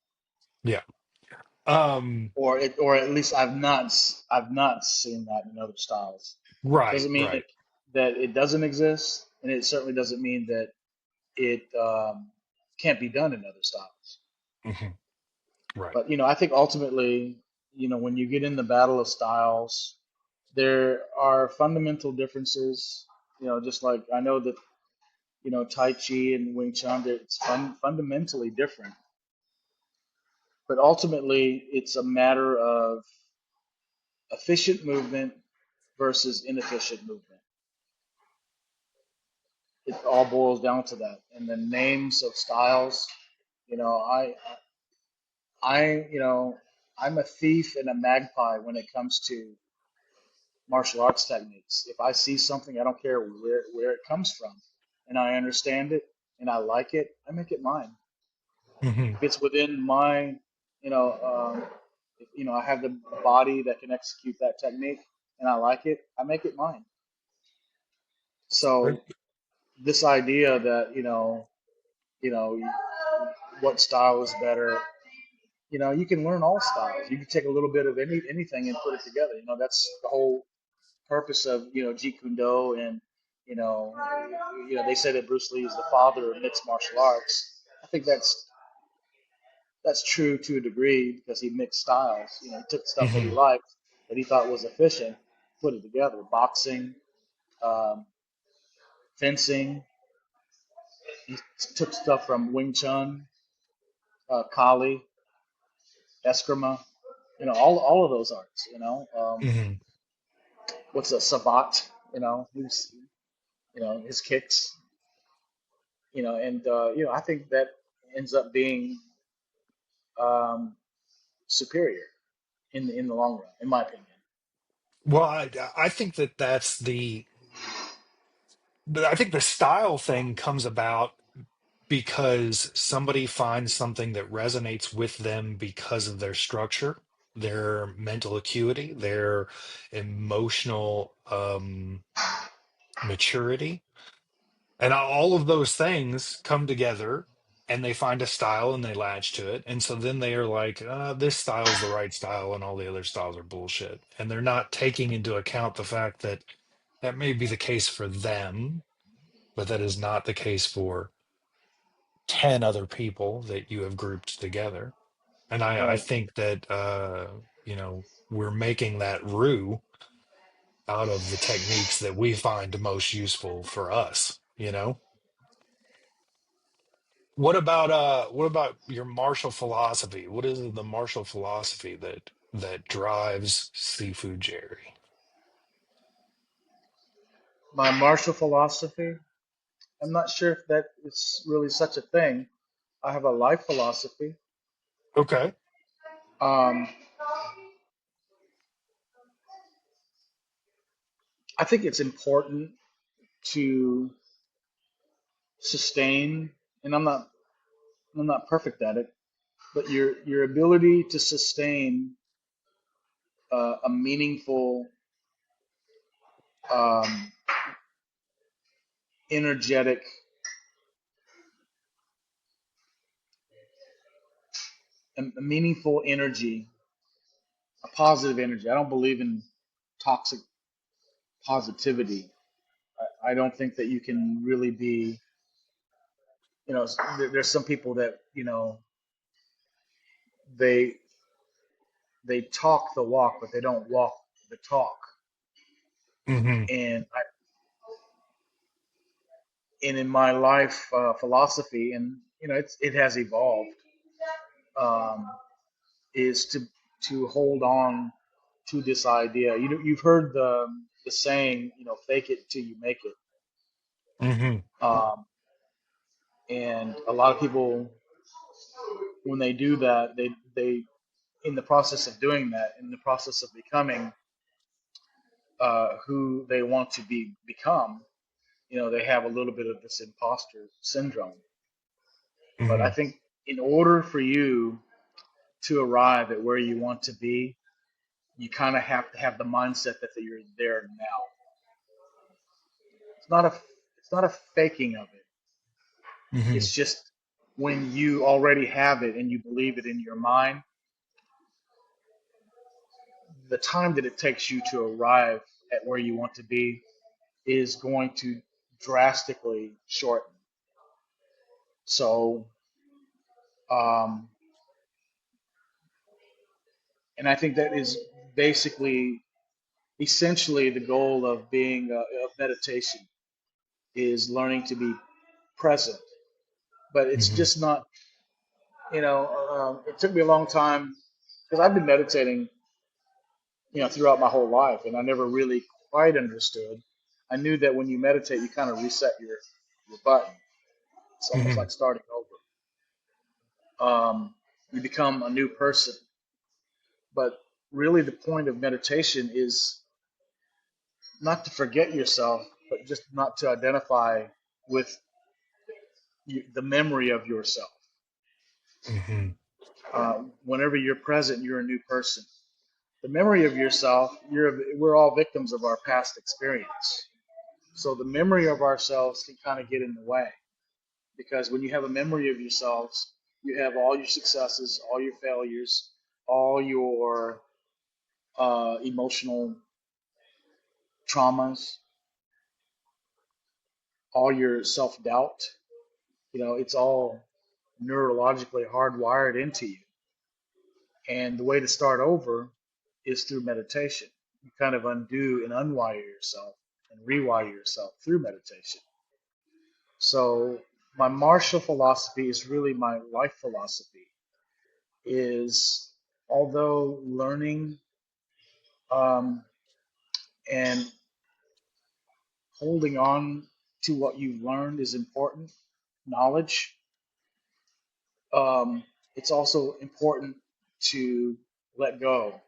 yeah. Um, or at least I've not seen that in other styles. right, Doesn't mean right. that it doesn't exist, and it certainly doesn't mean that it can't be done in other styles. Mhm. Right. But I think ultimately, when you get in the battle of styles, there are fundamental differences. Just like I know that Tai Chi and Wing Chun, it's fundamentally different. But ultimately, it's a matter of efficient movement versus inefficient movement. It all boils down to that. And the names of styles, you know, I, I, I'm a thief and a magpie when it comes to martial arts techniques. If I see something, I don't care where it comes from, and I understand it and I like it, I make it mine. Hmm. If it's within my, you know, if, I have the body that can execute that technique and I like it, I make it mine. So this idea that you know, what style is better, you can learn all styles. You can take a little bit of anything and put it together. That's the whole purpose of Jeet Kune Do, and you know they say that Bruce Lee is the father of mixed martial arts. I think that's true to a degree because he mixed styles. He took stuff that he Hmm. liked, that he thought was efficient, put it together. Boxing, um, fencing. He took stuff from Wing Chun, Kali, Eskrima. All of those arts. Hmm. What's a Sabat? Who's his kicks. And I think that ends up being um, superior in the long run, in my opinion. Well, I think I think the style thing comes about because somebody finds something that resonates with them because of their structure, their mental acuity, their emotional maturity, and all of those things come together and they find a style and they latch to it. And so then they are like, this style is the right style and all the other styles are bullshit. And they're not taking into account the fact that that may be the case for them, but that is not the case for 10 other people that you have grouped together. And I Right. think that, we're making that roux out of the techniques that we find most useful for us, you know? What about your martial philosophy? What is the martial philosophy that that drives Sifu Jerry? My martial philosophy, I'm not sure if that is really such a thing. I have a life philosophy. Okay. Um, I think it's important to sustain, and I'm not perfect at it, but your ability to sustain a meaningful, um, energetic, a meaningful energy, a positive energy. I don't believe in toxic positivity. I don't think that you can really be, there's some people that, they they talk the walk, but they don't walk the talk. Mm-hmm. And in my life philosophy, and it has evolved, um, is to hold on to this idea. You've heard the saying, fake it till you make it. Mm-hmm. Um, and a lot of people, when they do that, they in the process of doing that, in the process of becoming who they want to become, they have a little bit of this imposter syndrome. But Mm-hmm. I think in order for you to arrive at where you want to be, you kind of have to have the mindset that you're there now. It's not a it's not a faking of it. Mm-hmm. It's just when you already have it and you believe it in your mind, the time that it takes you to arrive at where you want to be is going to drastically shorten. So, um, and I think that is basically, essentially, the goal of being of meditation is learning to be present. But it's Mm-hmm. just not, it took me a long time because I've been meditating, throughout my whole life, and I never really quite understood. I knew that when you meditate, you kind of reset your button. It's almost Mm-hmm. like starting over. You become a new person. But really, the point of meditation is not to forget yourself, but just not to identify with the memory of yourself. Mm-hmm. Whenever you're present, you're a new person. The memory of yourself, we're all victims of our past experience. So the memory of ourselves can kind of get in the way because when you have a memory of yourselves, you have all your successes, all your failures, all your emotional traumas, all your self doubt. It's all neurologically hardwired into you. And the way to start over is through meditation. You kind of undo and unwire yourself and rewire yourself through meditation. So my martial philosophy is really my life philosophy. Is although learning um, and holding on to what you've learned is important, knowledge. It's also important to let go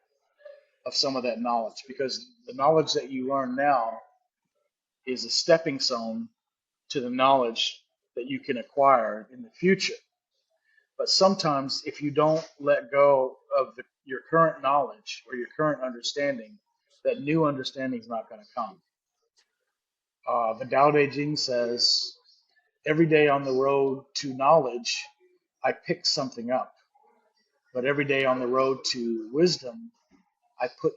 of some of that knowledge because the knowledge that you learn now is a stepping stone to the knowledge that you can acquire in the future. But sometimes, if you don't let go of your current knowledge or your current understanding, that new understanding is not going to come. The Tao Te Ching says, every day on the road to knowledge, I pick something up. But every day on the road to wisdom, I put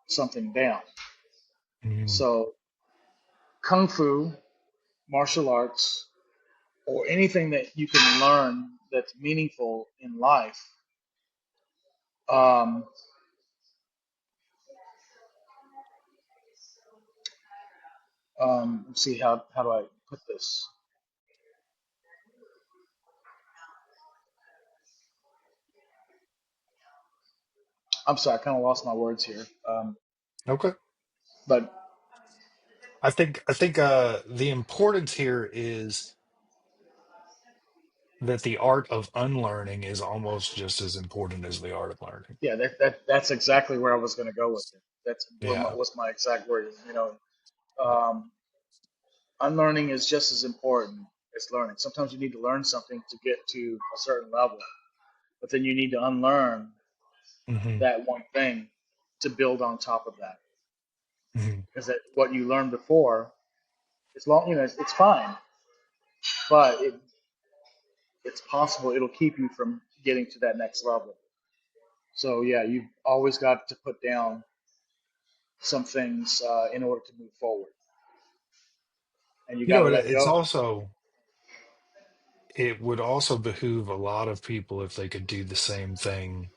something down. Mm-hmm. So, Kung Fu, martial arts, or anything that you can learn that's meaningful in life, um, let's see, how do I put this? I'm sorry, I kind of lost my words here. Okay. But I think the importance here is that the art of unlearning is almost just as important as the art of learning. yeah, that's exactly where I was going to go with it. That's where Yeah. was my exact word. Um, unlearning is just as important as learning. Sometimes you need to learn something to get to a certain level, but then you need to unlearn Hmm. that one thing to build on top of that. Hmm. Because that what you learned before, it's long, it's fine, but it's possible it'll keep you from getting to that next level. So yeah, you've always got to put down some things in order to move forward, and you You got know, to let it's go. also it would also behoove a lot of people if they could do the same thing,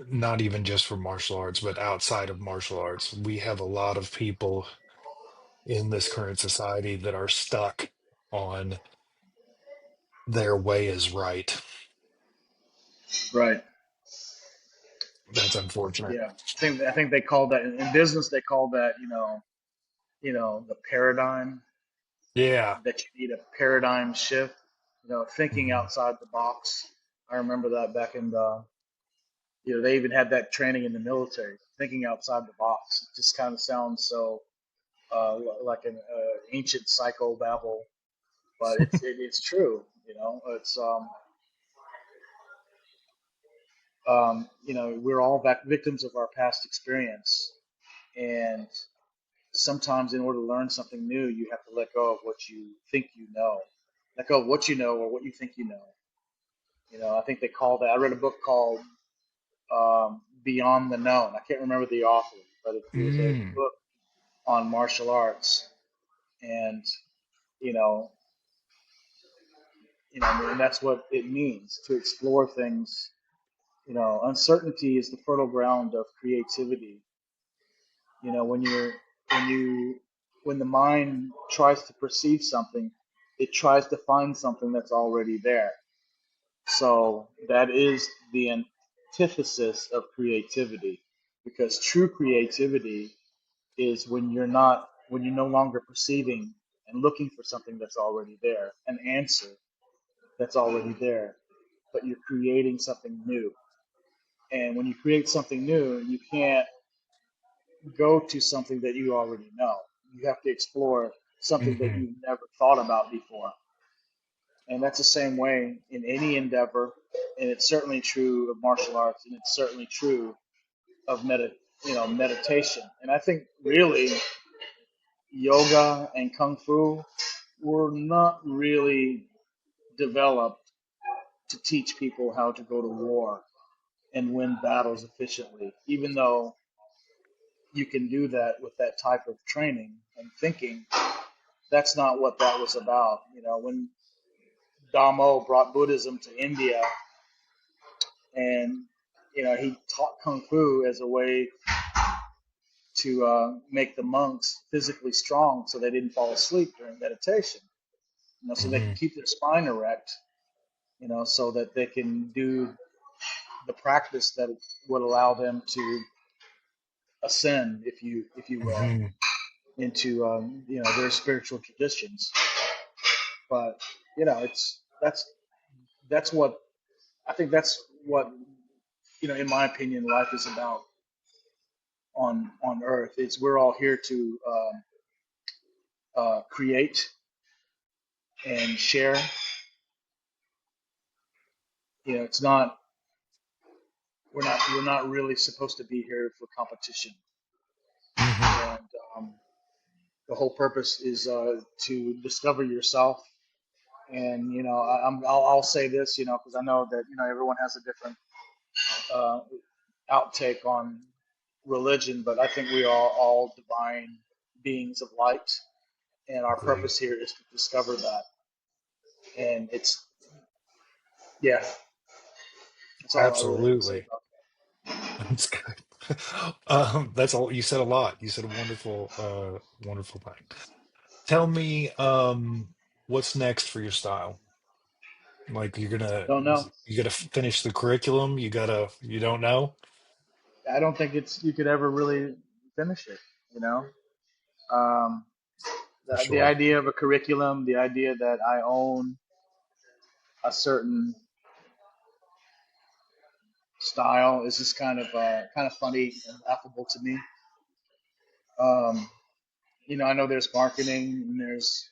not even just for martial arts, but outside of martial arts. We have a lot of people in this current society that are stuck on their way is right. Right. That's unfortunate. Yeah. I think they call that in business. They call that the paradigm, Yeah. that you need a paradigm shift. Thinking Hmm. outside the box. I remember that back in the they even had that training in the military. Thinking outside the box. It just kind of sounds so like an ancient psychobabble, but it's true. We're all back victims of our past experience, and sometimes in order to learn something new, you have to let go of what you think you know, let go of what you know or what you think you know. I think they call that. I read a book called Beyond the Known. I can't remember the author, but it was a Mm. book on martial arts, and you know, and that's what it means to explore things. Uncertainty is the fertile ground of creativity. You know, when you when the mind tries to perceive something, it tries to find something that's already there. So that is the antithesis of creativity, because true creativity is when you're no longer perceiving and looking for something that's already there, an answer that's already there, but you're creating something new. And when you create something new, you can't go to something that you already know. You have to explore something that Hmm. you've never thought about before. And that's the same way in any endeavor. And it's certainly true of martial arts, and it's certainly true of meditation. And I think really yoga and kung fu were not really developed to teach people how to go to war and win battles efficiently, even though you can do that with that type of training and thinking. That's not what that was about. When Damo brought Buddhism to India, and he taught kung fu as a way to make the monks physically strong, so they didn't fall asleep during meditation. So they can Hmm. keep their spine erect. So that they can do the practice that would allow them to ascend, if you will, Hmm. into their spiritual traditions. But it's that's what I think. That's what in my opinion, life is about on Earth. It's we're all here to create and share. It's not we're not really supposed to be here for competition, Hmm. and the whole purpose is to discover yourself. And I'll say this, because I know that everyone has a different uh, outtake on religion, but I think we are all divine beings of light, and our Agreed. purpose here is to discover that. And it's yeah, that's all I really have to say Absolutely. about That's good. That's all you said a lot. You said a wonderful thing. Tell me, what's next for your style? Like that. Don't know. you gotta finish the curriculum. You don't know? I don't think it's you could ever really finish it. You know, um, For the sure. idea of a curriculum, the idea that I own a certain style is just kind of funny and laughable to me. Um, I know there's marketing and there's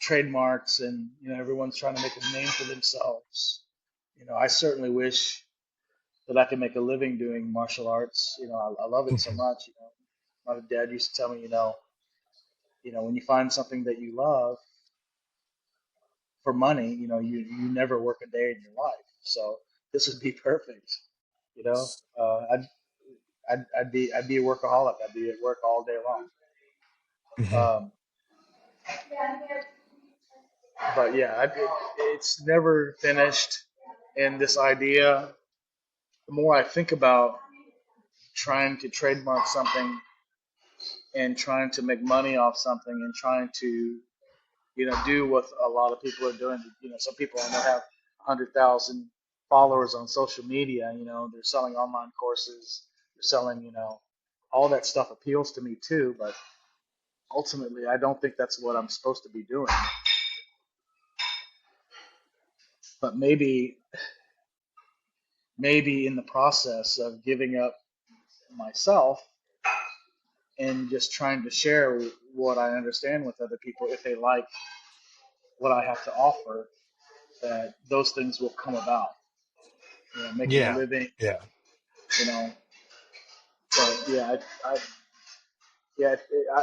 trademarks, and everyone's trying to make a name for themselves. I certainly wish that I could make a living doing martial arts. I love it so Mhm. much. My dad used to tell me, when you find something that you love for money, you never work a day in your life. So this would be perfect. You know, uh, I'd, I'd be a workaholic. I'd be at work all day long. Mhm. Um, but yeah, it's never finished. And this idea, the more I think about trying to trademark something and trying to make money off something and trying to do what a lot of people are doing. Some people I know have 100,000 followers on social media. They're selling online courses, they're selling, all that stuff appeals to me too. But ultimately, I don't think that's what I'm supposed to be doing. But maybe in the process of giving up myself and just trying to share what I understand with other people, if they like what I have to offer, that those things will come about. Making a Yeah. living, Yeah. you know. But yeah, yeah,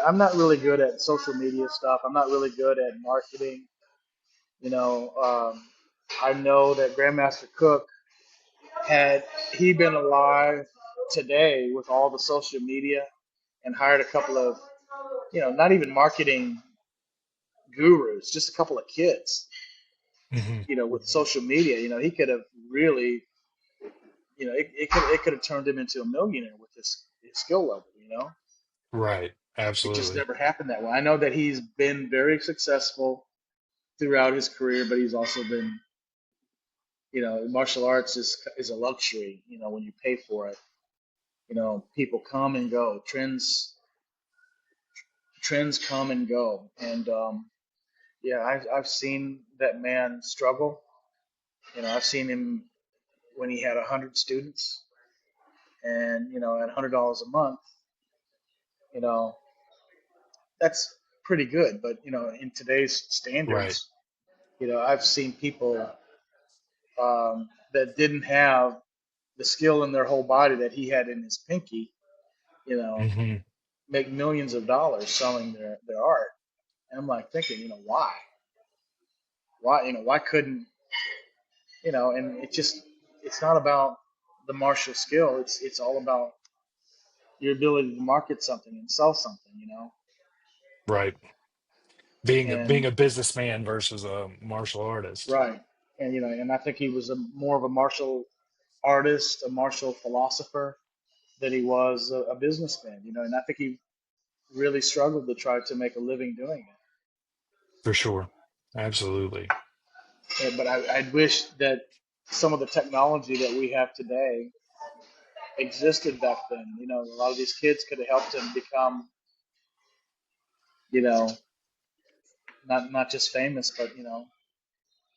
I'm not really good at social media stuff. I'm not really good at marketing. You know, um, I know that Grandmaster Cook, had he been alive today with all the social media and hired a couple of, not even marketing gurus, just a couple of kids, Hmm. with social media, he could have really, it could have turned him into a millionaire with his skill level. Right. It just Absolutely. never happened that way. I know that he's been very successful throughout his career, but he's also been, martial arts is a luxury. When you pay for it, people come and go. Trends come and go, and yeah, I've seen that man struggle. I've seen him when he had 100 students, and at $100 a month, you know, that's pretty good. But in today's Right. standards, I've seen people that didn't have the skill in their whole body that he had in his pinky, you know, Hmm. make millions of dollars selling their art. And I'm like thinking, why? Why couldn't, and it's not about the martial skill. It's all about your ability to market something and sell something. Right. Being And a businessman versus a martial artist. right. And and I think he was more of a martial artist, a martial philosopher than he was a businessman. And I think he really struggled to try to make a living doing it. For sure. Absolutely. But I wish that some of the technology that we have today existed back then. A lot of these kids could have helped him become, you know, not just famous, but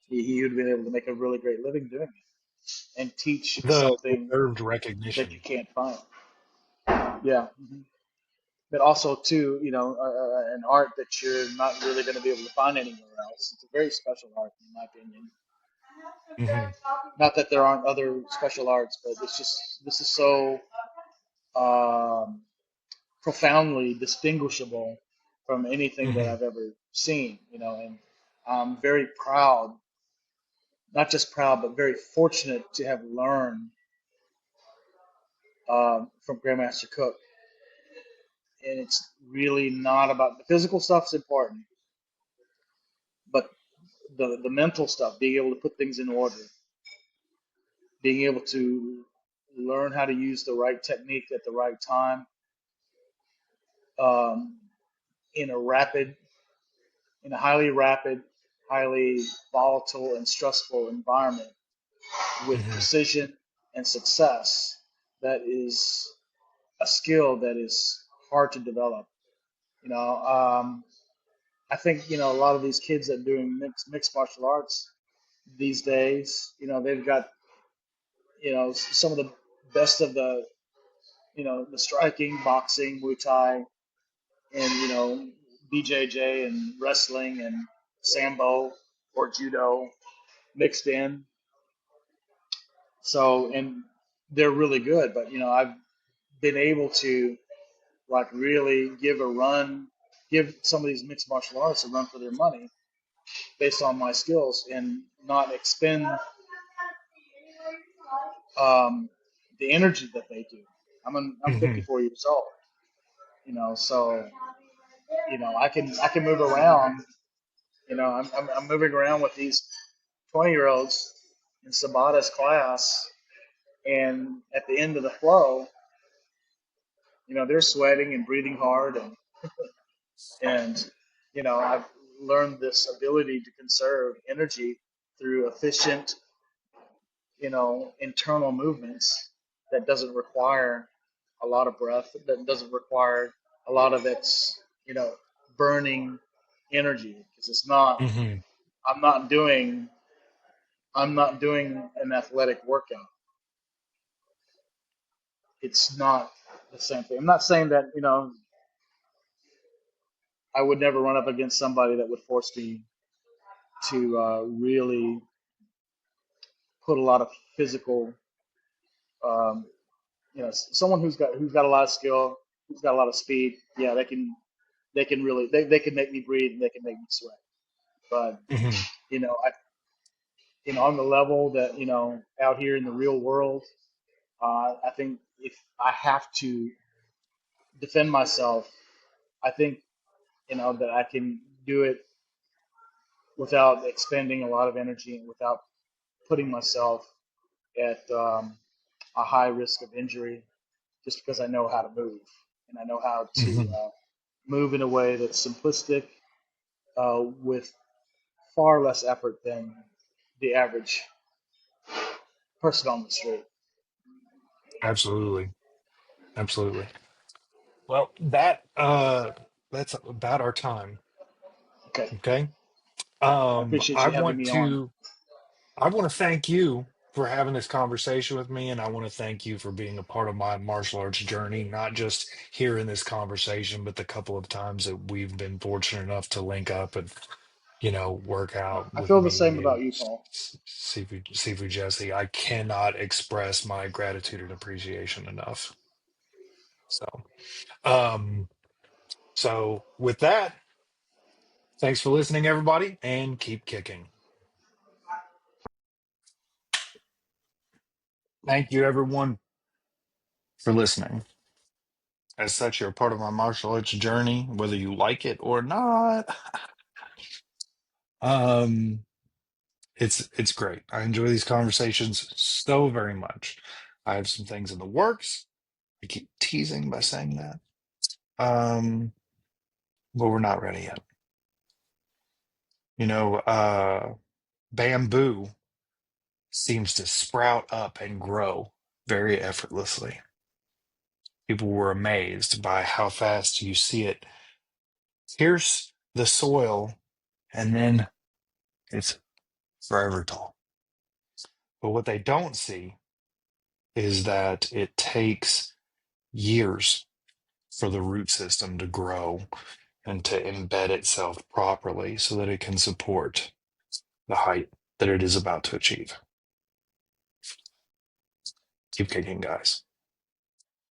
he would have been able to make a really great living doing it and teach The something deserved that you recognition. can't find. Yeah. But also too, an art that you're not really going to be able to find anywhere else. It's a very special art, in my opinion. Hmm. Not that there aren't other special arts, but it's just this is so um, profoundly distinguishable from anything that Hmm. I've ever seen. And I'm very proud, not just proud, but very fortunate to have learned from Grandmaster Cook. And it's really not about the physical stuff's important, but the mental stuff, being able to put things in order, being able to learn how to use the right technique at the right time, um, in a rapid, in a highly rapid, highly volatile and stressful environment with Hmm. precision and success. that is a skill that is hard to develop. You know, I think a lot of these kids that are doing mixed martial arts these days, they've got some of the best of the striking, boxing, Muay Thai, and BJJ and wrestling and sambo or judo mixed in. So and they're really good, but I've been able to like really give some of these mixed martial arts a run for their money based on my skills and not expend um, the energy that they do. I'm Hmm. 54 years old, so I can move around. I'm moving around with these 20-year-olds in Sabata's class, and at the end of the flow, they're sweating and breathing hard, and I've learned this ability to conserve energy through efficient, internal movements that doesn't require a lot of breath, that doesn't require a lot of its, burning energy because it's not. Hmm. I'm not doing. I'm not doing an athletic workout. It's not the same thing. I'm not saying that I would never run up against somebody that would force me to really put a lot of physical, um, someone who's got a lot of skill, who's got a lot of speed. Yeah, they can really they can make me breathe and they can make me sweat. But Hmm. I on the level that out here in the real world, I think if I have to defend myself, I think that I can do it without expending a lot of energy and without putting myself at a high risk of injury just because I know how to move and I know how to Hmm. move in a way that's simplistic with far less effort than the average person on the street. Absolutely. Absolutely. Well, that's about our time. Okay, Okay. I appreciate you having me on. I want to thank you for having this conversation with me, and I want to thank you for being a part of my martial arts journey, not just here in this conversation, but the couple of times that we've been fortunate enough to link up and, work out I with feel the me and same you, about you, Paul. Sifu Jesse. I cannot express my gratitude and appreciation enough. So, um, so with that, thanks for listening, everybody, and keep kicking. Thank you, everyone, for listening. As such, you're a part of my martial arts journey, whether you like it or not. Um, it's great. I enjoy these conversations so very much. I have some things in the works. I keep teasing by saying that. Um, but we're not ready yet. You know, bamboo seems to sprout up and grow very effortlessly. People were amazed by how fast you see it pierce the soil and then it's forever tall. But what they don't see is that it takes years for the root system to grow and to embed itself properly so that it can support the height that it is about to achieve. Keep kicking, guys.